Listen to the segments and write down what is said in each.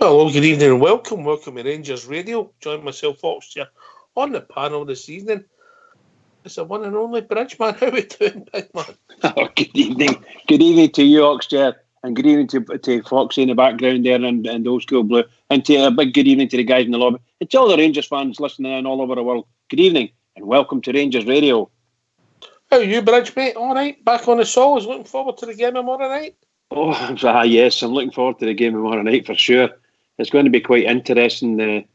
Hello, good evening and welcome. Welcome to Rangers Radio. Join myself, Fox, here on the panel this evening. It's the one and only Bridgeman. How are we doing, big man? Oh, good evening. Good evening to you, Oxchair, and good evening to Foxy in the background there and Old School Blue. And to a big good evening to the guys in the lobby. And to all the Rangers fans listening in all over the world. Good evening and welcome to Rangers Radio. How are you, Bridge, mate? All right? Back on the soles. Looking forward to the game tomorrow night? Oh, yes, I'm looking forward to the game tomorrow night for sure. It's going to be quite interesting, that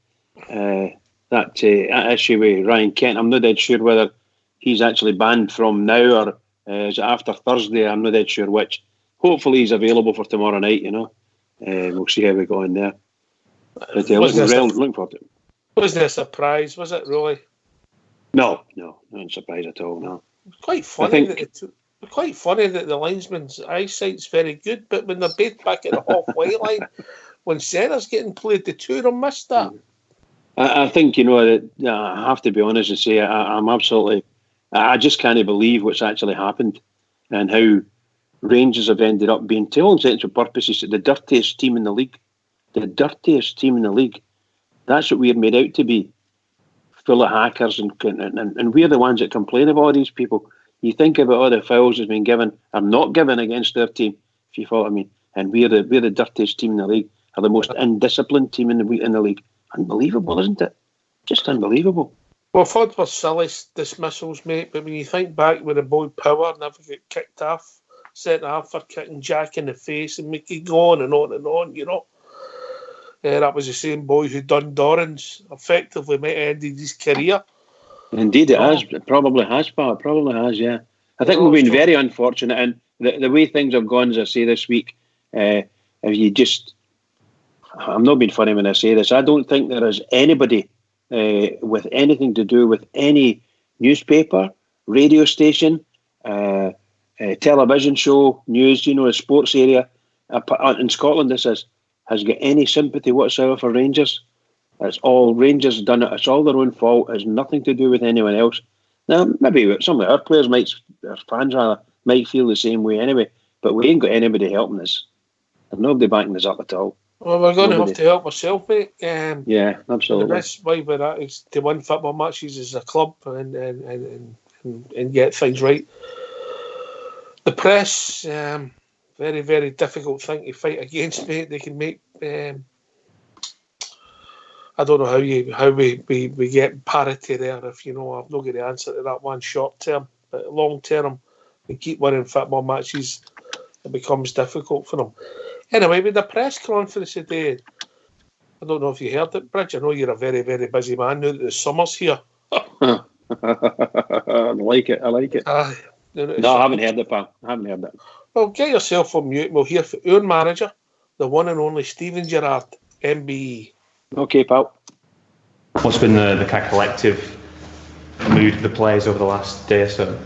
issue with Ryan Kent. I'm not dead sure whether he's actually banned from now or is it after Thursday. I'm not dead sure which. Hopefully he's available for tomorrow night, we'll see how we go in there. But looking forward to it. Wasn't it a surprise? Was it really? No, not a surprise at all, no. Quite funny that the linesman's eyesight's very good, but when they're both back at the halfway line, when centre's getting played, the two of them missed that. I think, that I have to be honest and say I just can't believe what's actually happened and how Rangers have ended up being, to all intents and purposes, the dirtiest team in the league. The dirtiest team in the league. That's what we're made out to be. Full of hackers and we're the ones that complain about all these people. You think about all the fouls that's been given or not given against their team, if you follow what I mean. And we're the dirtiest team in the league, or the most undisciplined team in the league. Unbelievable, isn't it? Just unbelievable. Well, I thought were silly dismissals, mate, but when you think back with the boy Power never get kicked off, sent off for kicking Jack in the face, and we could go on and on and on, that was the same boy who done Dorrans, effectively might have ended his career. Indeed it has. It probably has, pal. It probably has, yeah. I think we've been very unfortunate, and the way things have gone, as I say this week, if you just... I'm not being funny when I say this. I don't think there is anybody with anything to do with any newspaper, radio station, television show, news, sports area in Scotland. This has got any sympathy whatsoever for Rangers. It's all Rangers done it. It's all their own fault. It's nothing to do with anyone else. Now, maybe some of our players our fans rather, might feel the same way anyway. But we ain't got anybody helping us. There's nobody backing us up at all. Well, we're going to have to help ourselves, mate. Yeah, absolutely. The best way with that is to win football matches as a club and get things right. The press, very, very difficult thing to fight against, mate. They can make... I don't know how we get parity there. If I've not got the answer to that one short term, but long term, we keep winning football matches. It becomes difficult for them. Anyway, with the press conference today, I don't know if you heard it, Bridge. I know you're a very, very busy man now that the summer's here. I like it. No, I haven't heard it, pal. I haven't heard it. Well, get yourself on mute. We'll hear from our manager, the one and only Stephen Gerrard, MBE. Okay, pal. What's been the kind of collective mood of the players over the last day or so?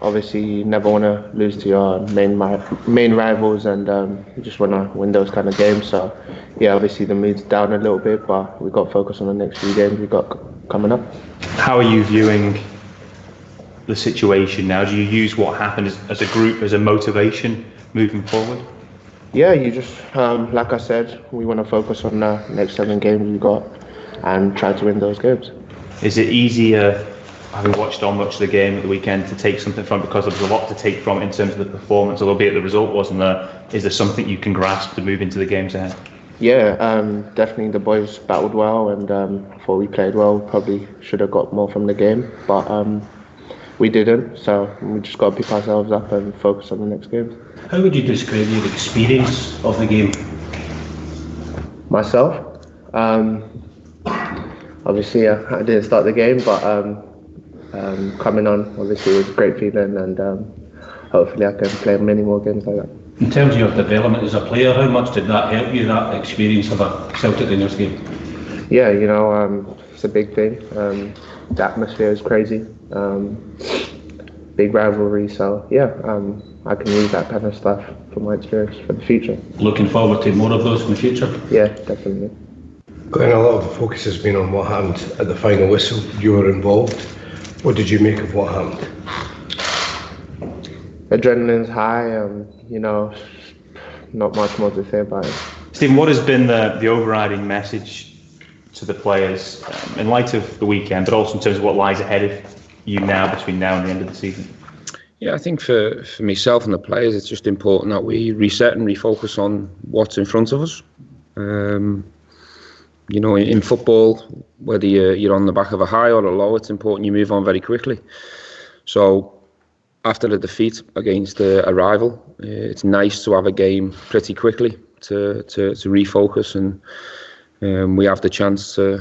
Obviously you never want to lose to your main rivals, and you just want to win those kind of games. So, yeah, obviously the mood's down a little bit, but we've got to focus on the next few games we've got coming up. How are you viewing the situation now? Do you use what happened as a group as a motivation moving forward? Yeah, you just, like I said, we want to focus on the next 7 games we've got and try to win those games. Is it easier, having watched on much of the game at the weekend, to take something from it, because there was a lot to take from it in terms of the performance, albeit the result wasn't there? Is there something you can grasp to move into the games ahead? Yeah, definitely the boys battled well, and I thought we played well. Probably should have got more from the game, but we didn't, so we just got to pick ourselves up and focus on the next game. How would you describe your experience of the game? Myself? Obviously, I didn't start the game, but coming on, obviously, it was a great feeling, and hopefully I can play many more games like that. In terms of your development as a player, how much did that help you, that experience of a Celtic Rangers game? Yeah, it's a big thing. The atmosphere is crazy. Big rivalry, so yeah, I can use that kind of stuff from my experience for the future. Looking forward to more of those in the future? Yeah, definitely. Glenn, a lot of the focus has been on what happened at the final whistle. You were involved. What did you make of what happened? Adrenaline's high, not much more to say about it. Stephen, what has been the overriding message to the players in light of the weekend, but also in terms of what lies ahead of you now between now and the end of the season? Yeah, I think for myself and the players, it's just important that we reset and refocus on what's in front of us. In football, whether you're on the back of a high or a low, it's important you move on very quickly. So after the defeat against a rival, it's nice to have a game pretty quickly to refocus, and we have the chance to,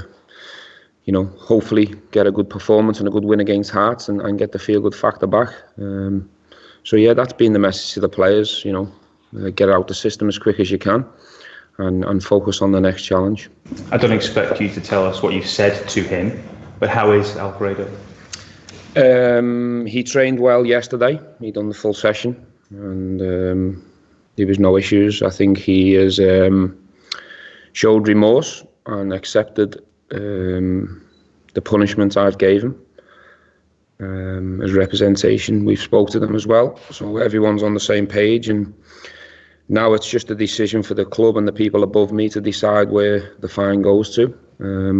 hopefully get a good performance and a good win against Hearts and get the feel-good factor back. That's been the message to the players, get out the system as quick as you can and focus on the next challenge. I don't expect you to tell us what you've said to him, but how is Alfredo? He trained well yesterday. He done the full session and there was no issues. I think he has showed remorse and accepted the punishment I've gave him as representation. We've spoke to them as well, so everyone's on the same page, and now it's just a decision for the club and the people above me to decide where the fine goes to.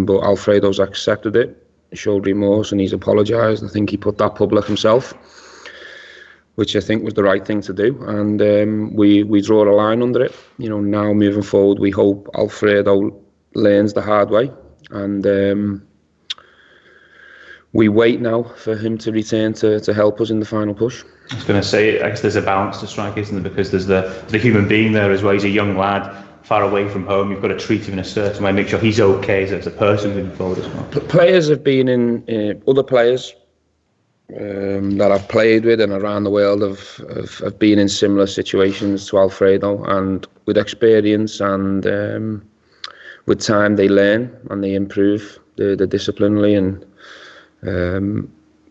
But Alfredo's accepted it, showed remorse, and he's apologised. I think he put that public himself, which I think was the right thing to do. And we draw a line under it. Now moving forward, we hope Alfredo learns the hard way, and we wait now for him to return to help us in the final push. I was going to say, I guess there's a balance to strike, isn't there? Because there's the human being there as well. He's a young lad, far away from home. You've got to treat him in a certain way, make sure he's okay as a person moving forward as well. Players have been in other players that I've played with and around the world have been in similar situations to Alfredo, and with experience and with time they learn and they improve the disciplinary, and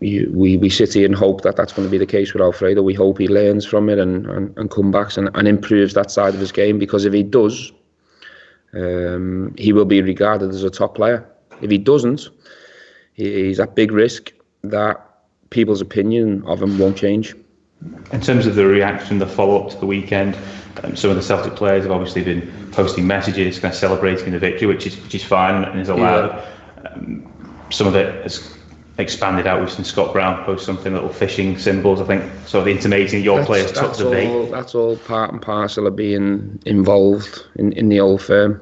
we sit here and hope that that's going to be the case with Alfredo. We hope he learns from it and comes back and improves that side of his game, because if he does, he will be regarded as a top player. If he doesn't, he's at big risk that people's opinion of him won't change. In terms of the reaction, the follow-up to the weekend, some of the Celtic players have obviously been posting messages, kind of celebrating the victory, which is fine and is allowed. Yeah. Some of it has expanded out. We've seen Scott Brown post something, little fishing symbols, I think, sort of intimating your players took the bait. That's all part and parcel of being involved in the old firm.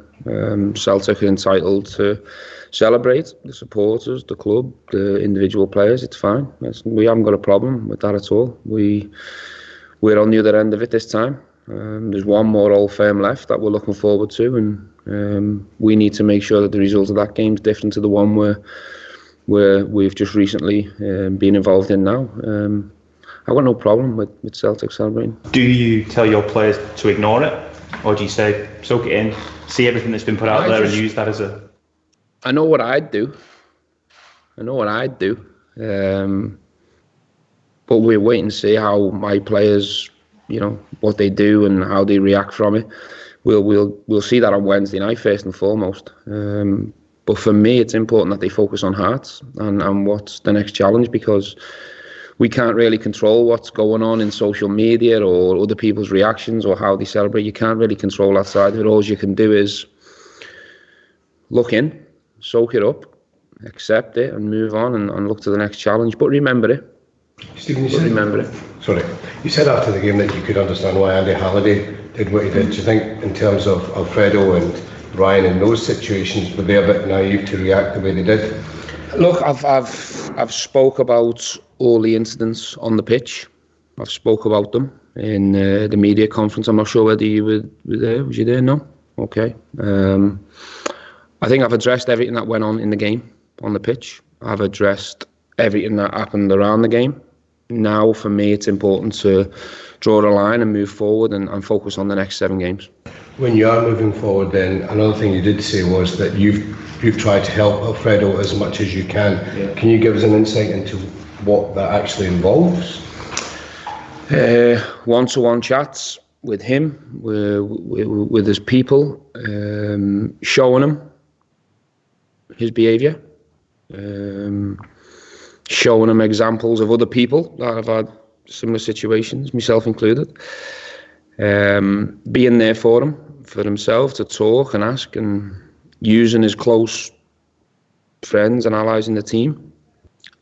Celtic are entitled to celebrate the supporters, the club, the individual players. It's fine. We haven't got a problem with that at all. We're on the other end of it this time. There's one more old firm left that we're looking forward to, and we need to make sure that the result of that game is different to the one where we've just recently been involved in now. I've got no problem with Celtic celebrating. Do you tell your players to ignore it, or do you say soak it in, see everything that's been put out there and use that as a... I know what I'd do. But we'll wait and see how my players, what they do and how they react from it. We'll see that on Wednesday night first and foremost. But for me, it's important that they focus on Hearts and what's the next challenge, because we can't really control what's going on in social media or other people's reactions or how they celebrate. You can't really control that side of it. All you can do is look in, soak it up, accept it and move on and look to the next challenge. But remember it. Stephen, you said after the game that you could understand why Andy Halliday did what he did. Do you think in terms of Alfredo and Ryan in those situations, were they a bit naive to react the way they did? Look, I've spoke about all the incidents on the pitch. I've spoke about them in the media conference. I'm not sure whether you were there. Was you there? No? Okay. I think I've addressed everything that went on in the game on the pitch. I've addressed everything that happened around the game. Now, for me, it's important to draw a line and move forward and focus on the next 7 games. When you are moving forward, then another thing you did say was that you've tried to help Alfredo as much as you can. Yeah. Can you give us an insight into what that actually involves? One-to-one chats with him, with his people, showing him his behaviour, showing him examples of other people that have had similar situations, myself included, being there for him for himself to talk and ask, and using his close friends and allies in the team.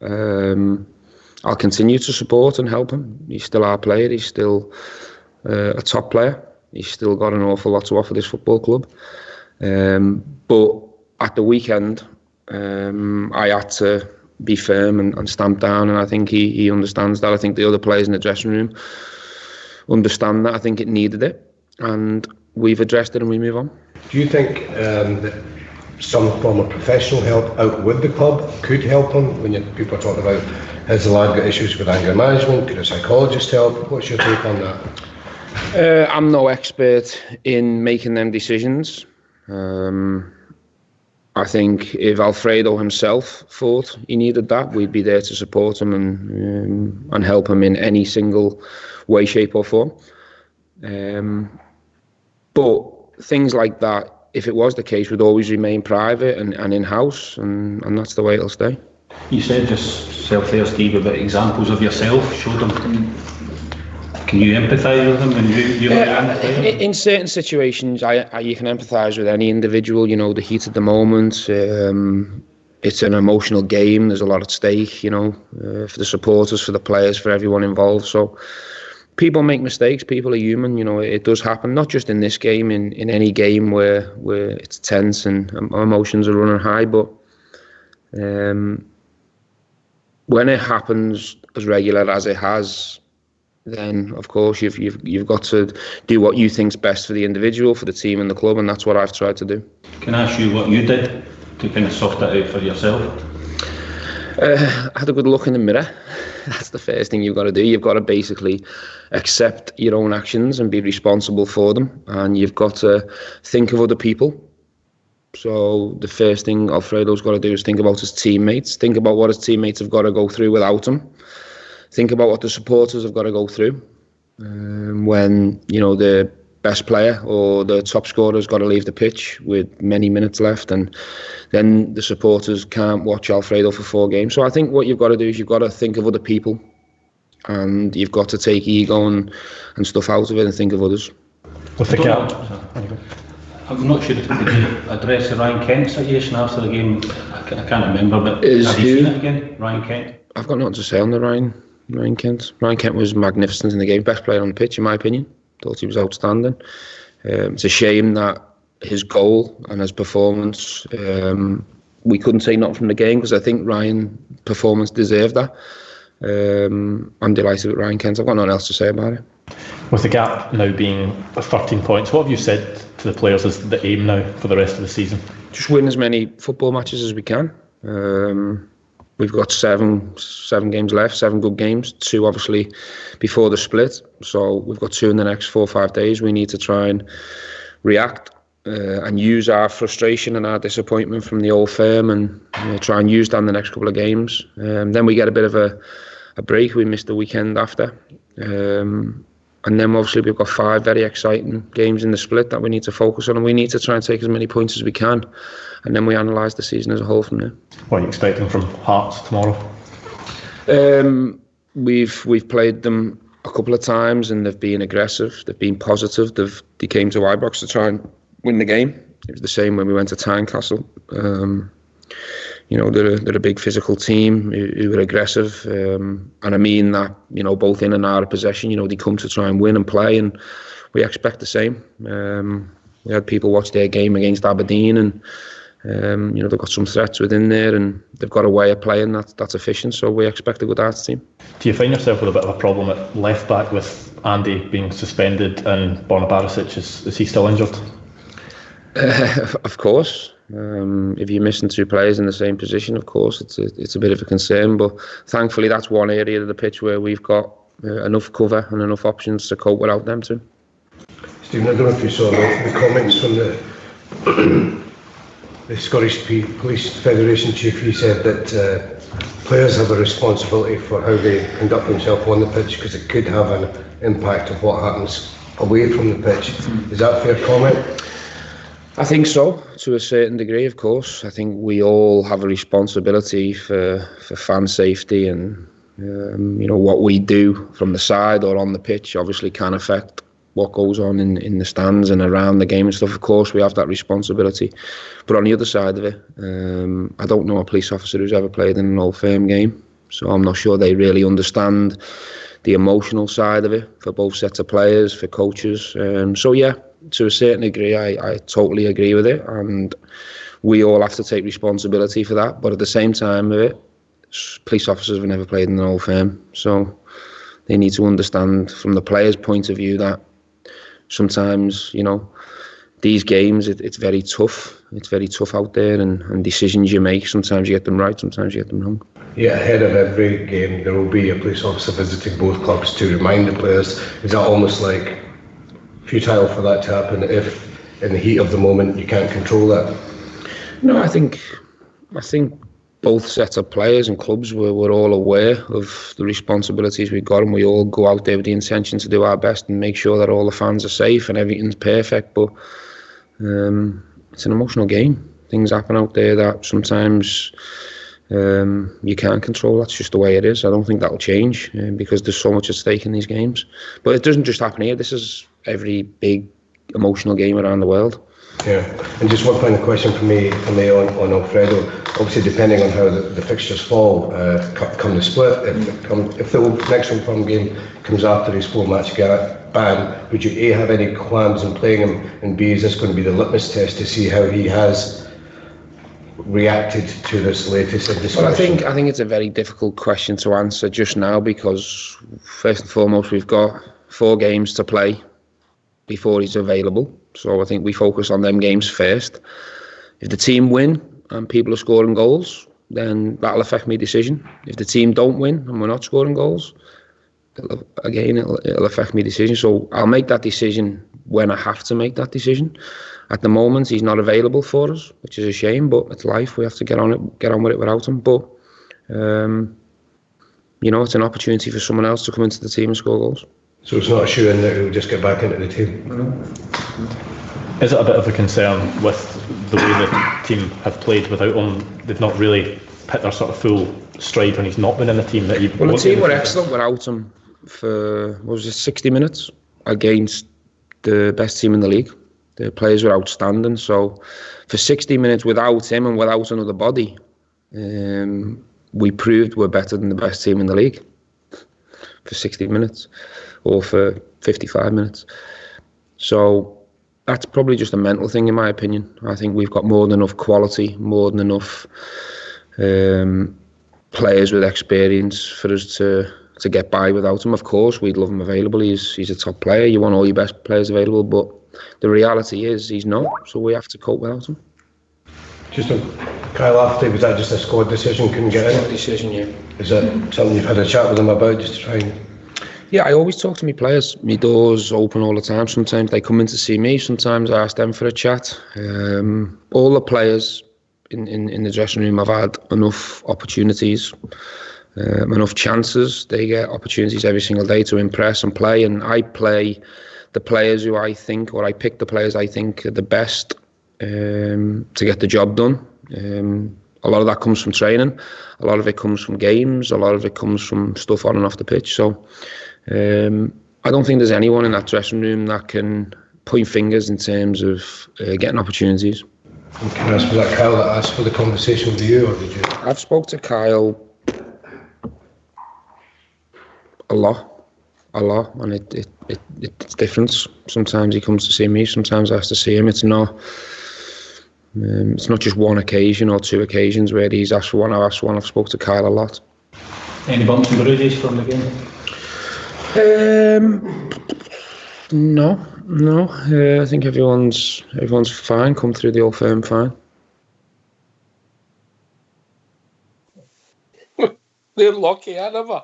I'll continue to support and help him. He's still our player. He's still a top player. He's still got an awful lot to offer this football club. But at the weekend, I had to be firm and stamp down, and I think he understands that. I think the other players in the dressing room understand that. I think it needed it, and we've addressed it and we move on. Do you think that some form of professional help out with the club could help him? When people are talking about, has the lad got issues with anger management? Could a psychologist help? What's your take on that? I'm no expert in making them decisions. I think if Alfredo himself thought he needed that, we'd be there to support him and help him in any single way, shape or form. But things like that, if it was the case, would always remain private and in-house, and that's the way it'll stay. You said just there, Steve, about examples of yourself. Showed them. Can you empathise with them when you're in certain situations, you can empathise with any individual. You know, the heat of the moment. It's an emotional game. There's a lot at stake. You know, for the supporters, for the players, for everyone involved. So people make mistakes. People are human. You know, it does happen. Not just in this game. In any game where it's tense and emotions are running high. But when it happens as regular as it has, then of course you've got to do what you think's best for the individual, for the team and the club, and that's what I've tried to do. Can I ask you what you did to kind of sort that out for yourself? I had a good look in the mirror. That's the first thing you've got to do. You've got to basically accept your own actions and be responsible for them, and you've got to think of other people. So the first thing Alfredo's got to do is think about his teammates, think about what his teammates have got to go through without him. Think about what the supporters have got to go through when, you know, the best player or the top scorer has got to leave the pitch with many minutes left, and then the supporters can't watch Alfredo for 4 games. So I think what you've got to do is you've got to think of other people, and you've got to take ego and stuff out of it and think of others. With the gap. I'm not sure if you could address the Ryan Kent situation after the game. I can't remember, but have you seen it again, Ryan Kent? I've got nothing to say on the Ryan Kent. Ryan Kent was magnificent in the game, best player on the pitch in my opinion. Thought he was outstanding. It's a shame that his goal and his performance, we couldn't say nothing from the game, because I think Ryan's performance deserved that. I'm delighted with Ryan Kent. I've got nothing else to say about it. With the gap now being 13 points, what have you said to the players as the aim now for the rest of the season? Just win as many football matches as we can. We've got seven games left, 7 good games, 2 obviously before the split. So we've got 2 in the next 4 or 5 days. We need to try and react and use our frustration and our disappointment from the old firm, and try and use that in the next couple of games. Then we get a bit of a break. We missed the weekend after. And then obviously we've got 5 very exciting games in the split that we need to focus on, and we need to try and take as many points as we can. And then we analyse the season as a whole from there. What are you expecting from Hearts tomorrow? We've played them a couple of times and they've been aggressive, they've been positive, they came to Ibrox to try and win the game. It was the same when we went to Tynecastle. You know, they're a big physical team who are aggressive, and I mean that, you know, both in and out of possession. You know, they come to try and win and play, and we expect the same. We had people watch their game against Aberdeen, and you know, they've got some threats within there, and they've got a way of playing that's efficient. So we expect a good Hearts team. Do you find yourself with a bit of a problem at left back with Andy being suspended and Borna Barisic? Is he still injured? Of course. If you're missing 2 players in the same position, of course it's a bit of a concern, but thankfully that's one area of the pitch where we've got enough cover and enough options to cope without them too. Stephen, I don't know if you saw the comments from the Scottish Police Federation chief. He said that players have a responsibility for how they conduct themselves on the pitch, because it could have an impact of what happens away from the pitch. Is that a fair comment? I think so, to a certain degree, of course. I think we all have a responsibility for fan safety, and you know, what we do from the side or on the pitch obviously can affect what goes on in the stands and around the game and stuff. Of course, we have that responsibility. But on the other side of it, I don't know a police officer who's ever played in an Old Firm game. So I'm not sure they really understand the emotional side of it for both sets of players, for coaches. So yeah, to a certain degree, I totally agree with it. And we all have to take responsibility for that. But at the same time of it, police officers have never played in an Old Firm. So they need to understand from the players' point of view that sometimes, these games, it's very tough. It's very tough out there, and decisions you make, sometimes you get them right, sometimes you get them wrong. Yeah, ahead of every game, there will be a police officer visiting both clubs to remind the players. Is that almost like futile for that to happen if, in the heat of the moment, you can't control that? No, I think both sets of players and clubs were all aware of the responsibilities we've got, and we all go out there with the intention to do our best and make sure that all the fans are safe and everything's perfect. But it's an emotional game. Things happen out there that sometimes you can't control. That's just the way it is. I don't think that'll change because there's so much at stake in these games. But it doesn't just happen here. This is every big emotional game around the world. Yeah, and just one final question for me on Alfredo. Obviously, depending on how the fixtures fall, come the split, if the next Old Firm game comes after his 4-match ban, would you A, have any qualms in playing him, and B, is this going to be the litmus test to see how he has reacted to this latest indiscretion? Well, I think it's a very difficult question to answer just now because first and foremost we've got 4 games to play before he's available. So I think we focus on them games first. If the team win and people are scoring goals, then that'll affect my decision. If the team don't win and we're not scoring goals, it'll affect my decision. So I'll make that decision when I have to make that decision. At the moment, he's not available for us, which is a shame, but it's life. We have to get on with it without him. But it's an opportunity for someone else to come into the team and score goals. So it's not a shoe in that he'll just get back into the team? Is it a bit of a concern with the way the team have played without him? They've not really hit their sort of full stride when he's not been in the team. Well, the team were excellent without him for, 60 minutes against the best team in the league. The players were outstanding. So for 60 minutes without him and without another body, we proved we're better than the best team in the league for 60 minutes. Or for 55 minutes. So that's probably just a mental thing in my opinion. I think we've got more than enough quality, more than enough players with experience for us to get by without him. Of course, we'd love him available. He's a top player. You want all your best players available, but the reality is he's not, so we have to cope without him. Just on Kyle Lafferty, was that just a squad decision, couldn't get in? Squad decision, yeah. Is that something you've had a chat with him about, just to try and... Yeah, I always talk to my players. My door's open all the time. Sometimes they come in to see me. Sometimes I ask them for a chat. All the players in the dressing room have had enough opportunities, enough chances. They get opportunities every single day to impress and play. And I play the players who I think, or I pick the players I think are the best to get the job done. A lot of that comes from training. A lot of it comes from games. A lot of it comes from stuff on and off the pitch. So I don't think there's anyone in that dressing room that can point fingers in terms of getting opportunities. And can I ask, was that Kyle that asked for the conversation with you, or did you? I've spoke to Kyle a lot, and it's different. Sometimes he comes to see me, sometimes I have to see him. It's not just one occasion or 2 occasions where he's asked for one, I've asked for one. I've spoke to Kyle a lot. Any bumps and bruises from the game? No. I think everyone's fine. Come through the Old Firm fine. They're lucky, I never.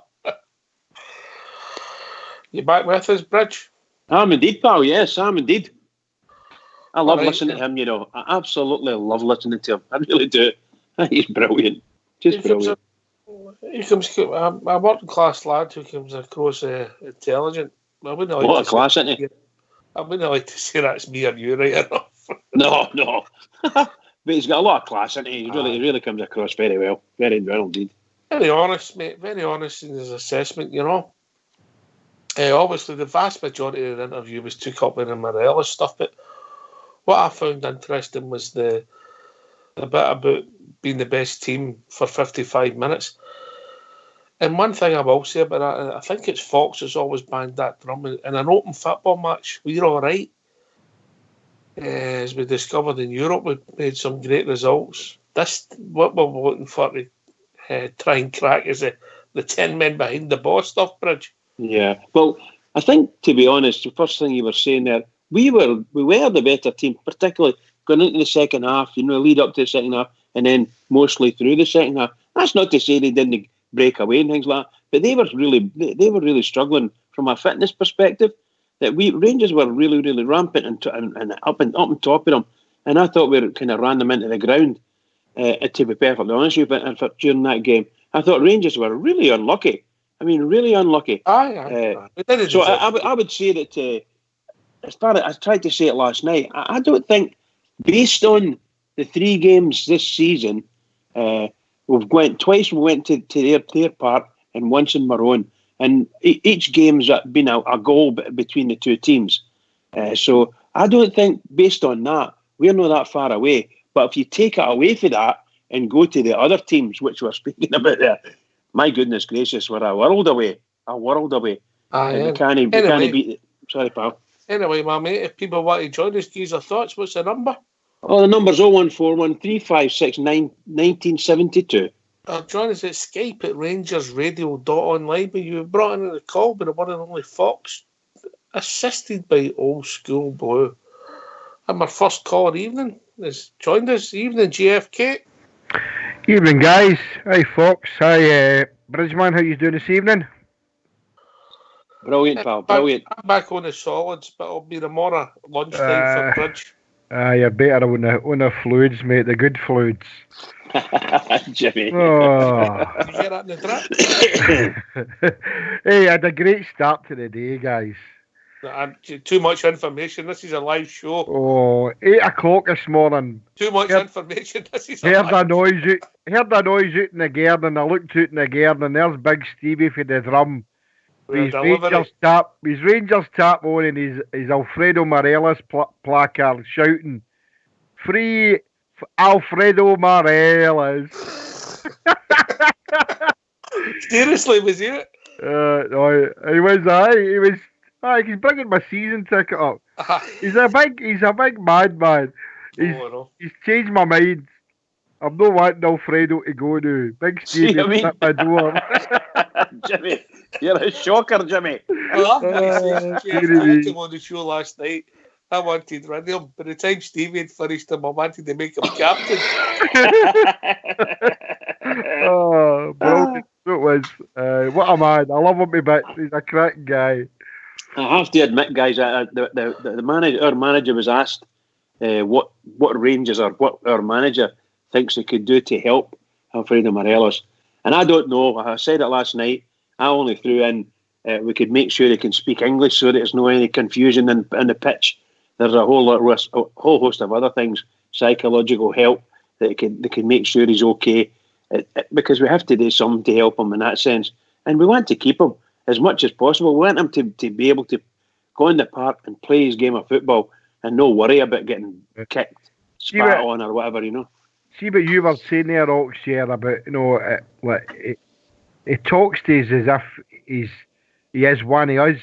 You back with us, Bridge? I'm indeed, pal. Yes, I'm indeed. I love listening to him. I absolutely love listening to him. I really do. He's brilliant. Just brilliant. He comes a working class lad who comes across intelligent. I wouldn't like what a class, isn't he? I wouldn't like to say that's me or you, right enough. No. But he's got a lot of class, isn't he? He really comes across very well. Very well indeed. Very honest, mate. Very honest in his assessment, Obviously, the vast majority of the interview was took up with the Morelos stuff, but what I found interesting was the bit about being the best team for 55 minutes. And one thing I will say about that, I think it's Fox has always banged that drum. In an open football match, we're all right. As we discovered in Europe, we made some great results. This, what we're looking for to try and crack is the 10 men behind the ball stuff, Bridge. Yeah, well, I think, to be honest, the first thing you were saying there, we were the better team, particularly going into the second half, lead up to the second half, and then mostly through the second half. That's not to say they didn't break away and things like that, but they were really struggling from a fitness perspective. That Rangers were really, really rampant and up on top of them, and I thought we kind of ran them into the ground. To be perfectly honest with you, during that game, I thought Rangers were really unlucky. I mean, really unlucky. So I would say that, as far as I tried to say it last night, I don't think, based on the 3 games this season, we've went twice. We went to their park and once in Maroon, and each game's been a goal between the two teams. So I don't think, based on that, we're not that far away. But if you take it away from that and go to the other teams, which we're speaking about there, my goodness gracious, we're a world away. We can't beat it. Sorry, pal. Anyway, my mate, if people want to join us, give us your thoughts. What's the number? Oh, the number's 0141 356 1972. Join us at Skype at rangersradio.online. But you brought in the call by the one and only Fox, assisted by Old School Blue. And my first caller evening has joined us. Evening, GFK. Evening, guys. Hi, Fox. Hi, Bridgeman. How you doing this evening? Brilliant, pal. Brilliant. I'm back on the solids, but I'll be the more lunchtime for Bridge. You're better on the fluids, mate. The good fluids. Jimmy. Oh. Did you hear that in the drip? Hey, I had a great start to the day, guys. Too much information. This is a live show. Oh, 8 o'clock this morning. Too much information. This is a live show. Heard a noise out in the garden. I looked out in the garden, and there's Big Stevie for the drum. His Rangers tap on, and his Alfredo Morelos placard shouting, "Free Alfredo Morelos." Seriously, was he? No, he was. He's bringing my season ticket up. He's a big madman. He's changed my mind. I'm not wanting Alfredo to go now. Big Stevie at my door. Jimmy, you're a shocker, Jimmy. I wanted him on the show last night. I wanted rid of him. By the time Stevie had finished him, I wanted to make him captain. Oh, brilliant. It was. What a man. I love him a bit. He's a cracking guy. I have to admit, guys, the manager, our manager was asked what Rangers or what our manager thinks they could do to help Alfredo Morelos. And I don't know. I said it last night. I only threw in we could make sure he can speak English so that there's no any confusion in the pitch. There's a whole host of other things, psychological help that they can make sure he's okay. Because we have to do something to help him in that sense. And we want to keep him as much as possible. We want him to be able to go in the park and play his game of football and no worry about getting kicked, spat on or whatever, See what you were saying there, Oxshare, about, he talks to us as if he is one of us.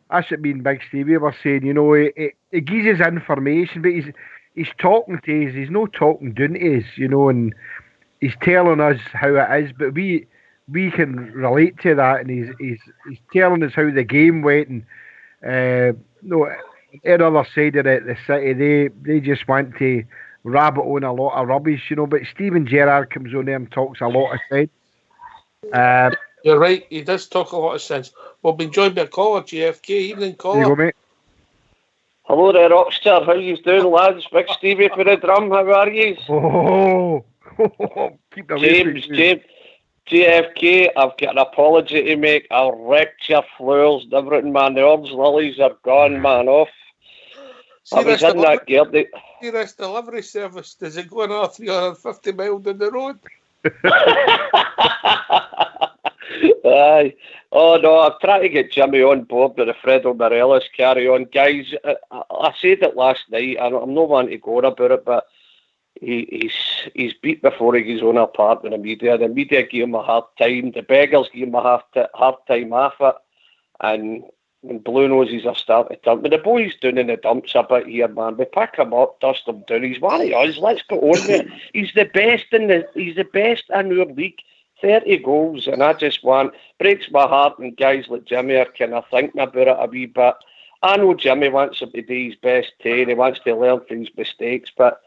That's what me and Big Stevie were saying, he gives us information, but he's talking to us, he's not talking down to us, and he's telling us how it is, but we can relate to that, and he's telling us how the game went, and on the other side of the city, they just want to rabbit on a lot of rubbish, but Stephen Gerrard comes on there and talks a lot of sense. You're right, he does talk a lot of sense. We've been joined by a caller, GFK. Evening, caller. There you go, mate. Hello there, Rockstar. How you doing, lads? Big Stevie for the drum. How are you? Oh, keep the James, GFK, I've got an apology to make. I'll wreck your flowers, everything, man. The Ords lilies are gone, man, off. I was in that gear. See this delivery service, does it go another 350 miles down the road? Aye. Oh no, I'm trying to get Jimmy on board with the Fredo Morelos carry on. Guys, I said it last night, and I'm not wanting to go on about it, but he's beat before he goes on apart with the media. The media give him a hard time. The beggars give him a hard time off it. And when Blue Noses are starting to dump, but the boy's down in the dumps a bit here, man. We pick him up, dust him down. He's one of us. Let's go on with it. He's the best in our league. 30 goals, and I just breaks my heart when guys like Jimmy are kind of thinking about it a wee bit. I know Jimmy wants him to do his best team. He wants to learn from his mistakes, but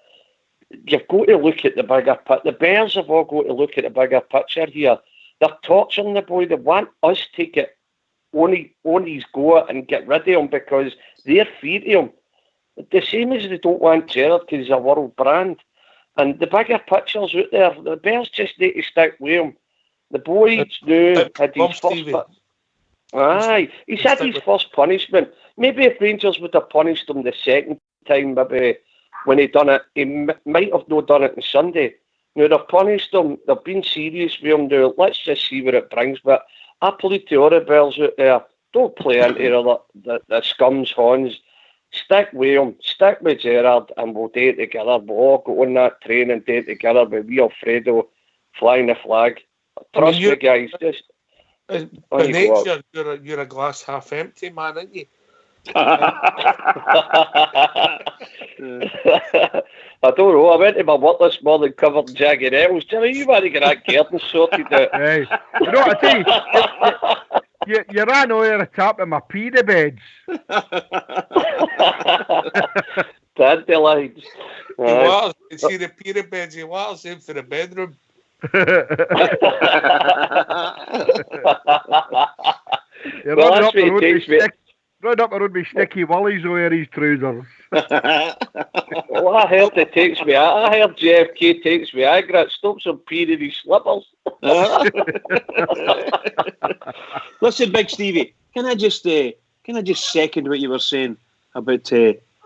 you've got to look at the bigger picture. The Bears have all got to look at the bigger picture here. They're torturing the boy. They want us to get on his go and get rid of him because they're feeding him. The same as they don't want Gerrard because he's a world brand. And the bigger picture's out there. The Bears just need to stick with him. The boy's new had his first... Aye, he's had his first punishment. Maybe if Rangers would have punished him the second time, maybe when he done it, he might have not done it on Sunday. Now, they've punished him. They've been serious with him now. Let's just see what it brings. But I plead to all the Bears out there, don't play into the scum's horns. Stick with him, stick with Gerrard, and we'll do it together. We'll all go on that train and do it together with wee Alfredo flying the flag. Trust me, guys. Just by nature, you're a glass half empty man, aren't you? I don't know. I went to my work this morning covered in jagged apples. Jimmy, you want to get that garden sorted out? Hey, you know what I tell you? You ran over the top of my pita beds. Dandelions. You see the pita beds, he waters in for the bedroom. Run up the road with sticky willies over his trousers. Well, I heard it takes me. I heard JFK takes Viagra. It stops him peeing in his slippers. Listen, Big Stevie, can I just second what you were saying about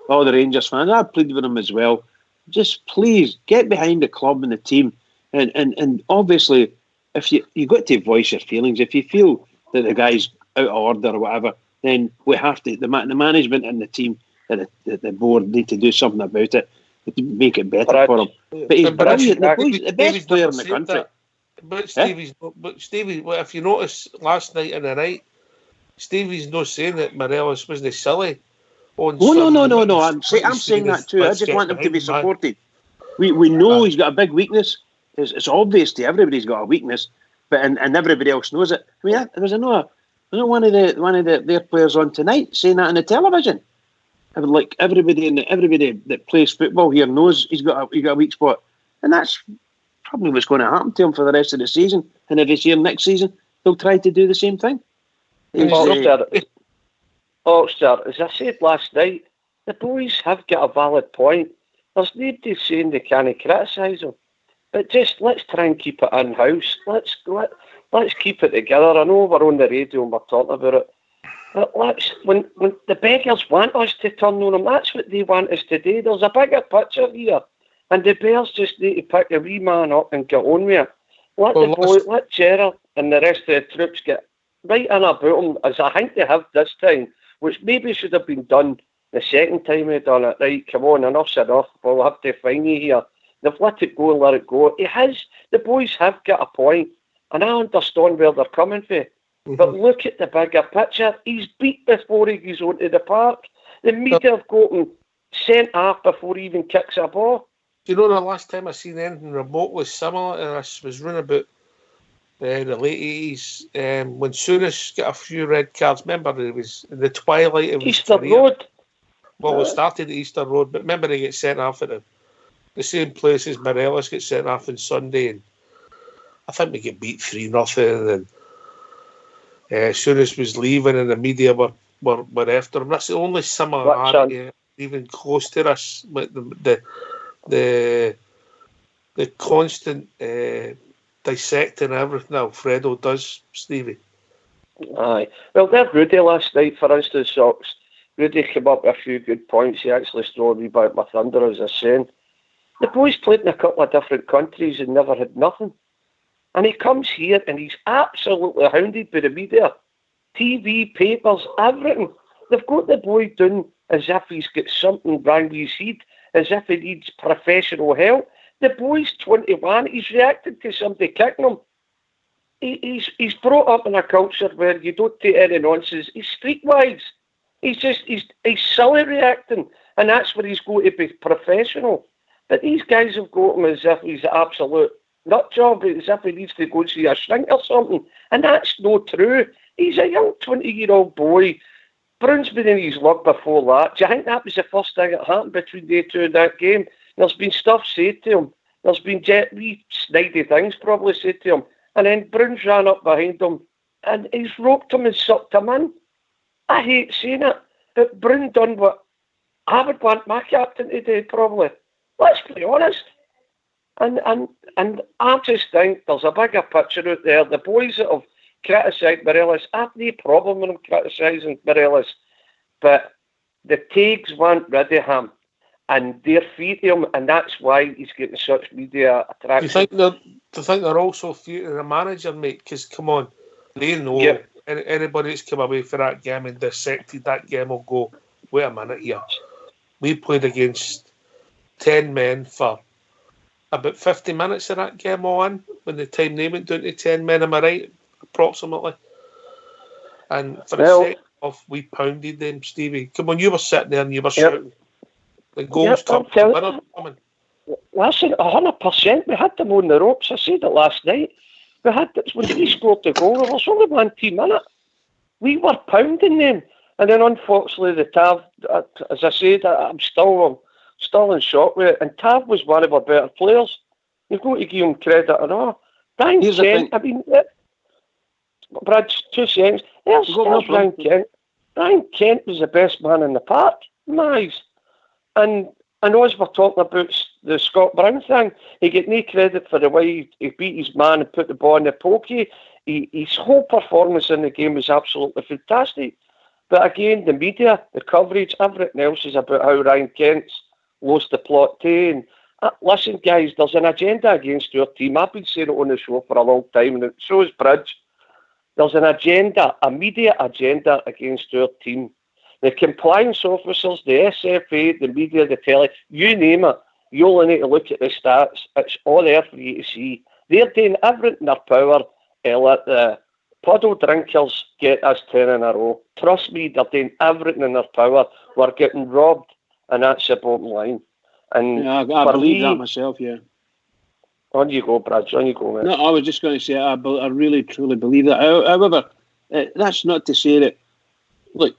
all the Rangers fans? I plead with them as well. Just please get behind the club and the team, and obviously, if you got to voice your feelings. If you feel that the guy's out of order or whatever, then we have to. The management and the team, the board need to do something about it to make it better for him. But he's brilliant. The best player in the country. But Stevie, if you notice last night and the night, Stevie's not saying that Morelos wasn't silly. No. I'm saying that too. I just want him to be supported. We know he's got a big weakness. It's obvious to everybody he's got a weakness, but and everybody else knows it. I mean, there was one of their players on tonight saying that on the television. Like everybody that plays football here knows he's got a weak spot, and that's probably what's going to happen to him for the rest of the season. And if he's here next season, they'll try to do the same thing. Oxford, as I said last night, the boys have got a valid point. There's nobody saying they can't criticise them, but just let's try and keep it in-house. Let's keep it together. I know we're on the radio and we're talking about it, but when the beggars want us to turn on them, that's what they want us to do. There's a bigger picture here, and the Bears just need to pick a wee man up and get on with it. Let Gerrard and the rest of the troops get right in about them, as I think they have this time, which maybe should have been done the second time they done it. Right, come on, enough's enough. We'll have to fine you here. They've let it go and let it go. The boys have got a point, and I understand where they're coming from. Mm-hmm. But look at the bigger picture. He's beat before he goes onto the park. The media have got him sent off before he even kicks a ball. Do you know the last time I seen anything remotely similar to this was running about the late 80s when Souness got a few red cards. Remember, it was in the twilight of Easter Road. Well, we started at Easter Road, but remember he gets sent off at the same place as Morelos gets sent off on Sunday, and I think we get beat 3-0, and Souness was leaving, and the media were after him. That's the only similarity even close to this. But the constant dissecting everything Alfredo does, Stevie. Aye. Well, there's Rudy last night, for instance, Sox. Rudy came up with a few good points. He actually stole me back my thunder, as I was saying. The boys played in a couple of different countries and never had nothing. And he comes here and he's absolutely hounded by the media. TV, papers, everything. They've got the boy down as if he's got something wrong with his head, as if he needs professional help. The boy's 21. He's reacted to somebody kicking him. He's brought up in a culture where you don't take any nonsense. He's streetwise. He's silly reacting, and that's where he's going to be professional. But these guys have got him as if he's an absolute nut job, as if he needs to go and see a shrink or something. And that's not true. He's a young 20-year-old boy. Brown's been in his luck before that. Do you think that was the first thing that happened between they two in that game? There's been stuff said to him. There's been wee snidey things probably said to him. And then Brown's ran up behind him and he's roped him and sucked him in. I hate saying it, but Brown done what I would want my captain to do probably. Let's be honest. And I just think there's a bigger picture out there. The boys that have criticised Morelos, I have no problem with them criticising Morelos, but the Tags want rid of him and they're feeding him, and that's why he's getting such media attraction. Do you think they're also feeding the manager, mate? Because, come on, they know anybody that's come away for that game and dissected that game will go, wait a minute here. We played against 10 men for about 50 minutes of that game all in, when the time they went down to 10 men, am I right? Approximately. And for the sake of, we pounded them, Stevie. Come on, you were sitting there and you were shouting. The goals coming. Listen, 100%. We had them on the ropes. I said it last night. We had this, when we scored the goal, there was only 1 team in it. We were pounding them. And then unfortunately the Tav, as I said, I'm still in shock with it. And Tav was one of our better players. You've got to give him credit or not. Ryan Kent, I mean, Brad, 2 seconds. There's Ryan Kent. Ryan Kent was the best man in the park. Nice. And as we're talking about the Scott Brown thing, he get no credit for the way he beat his man and put the ball in the pokey. His whole performance in the game was absolutely fantastic. But again, the media, the coverage, everything else is about how Ryan Kent's lost the plot too. And listen, guys, there's an agenda against our team. I've been saying it on the show for a long time, and so is Bridge. There's an agenda, a media agenda against our team. The compliance officers, the SFA, the media, the telly, you name it, you only need to look at the stats. It's all there for you to see. They're doing everything in their power to let the puddle drinkers get us 10 in a row. Trust me, they're doing everything in their power. We're getting robbed, and that's the bottom line. And I believe that myself, yeah. On you go, Brad. On you go, man. No, I was just going to say, I really, truly believe that. However, that's not to say that, look,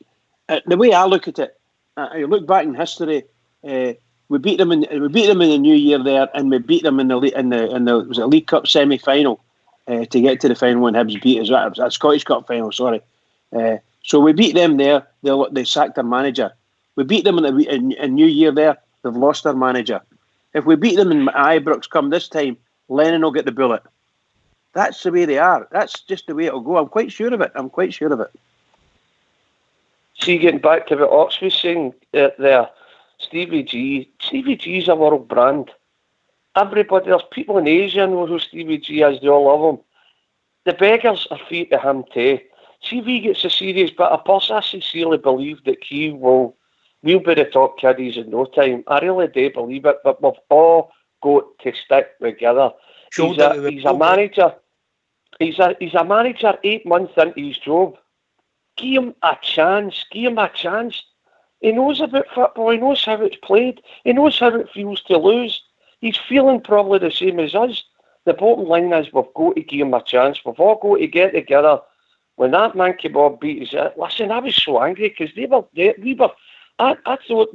the way I look at it, I look back in history. We beat them in the New Year there, and we beat them in the was it League Cup semi-final to get to the final when Hibs beat us. It was a Scottish Cup final. Sorry. So we beat them there. They sacked their manager. We beat them in New Year there. They've lost their manager. If we beat them in Ibrox come this time, Lennon will get the bullet. That's the way they are. That's just the way it'll go. I'm quite sure of it. See, getting back to what Ox was saying there, Stevie G's a world brand. Everybody, there's people in Asia know who Stevie G is, they all love him. The beggars are feet to him too. See if he gets a serious bit of purse, I sincerely believe that we'll be the top kiddies in no time. I really do believe it, but we've all got to stick together. He's a manager. He's a manager 8 months into his job. Give him a chance. He knows about football. He knows how it's played. He knows how it feels to lose. He's feeling probably the same as us. The bottom line is we've got to give him a chance. We've all got to get together. When that Monkey Bob beat us, listen, I was so angry because I thought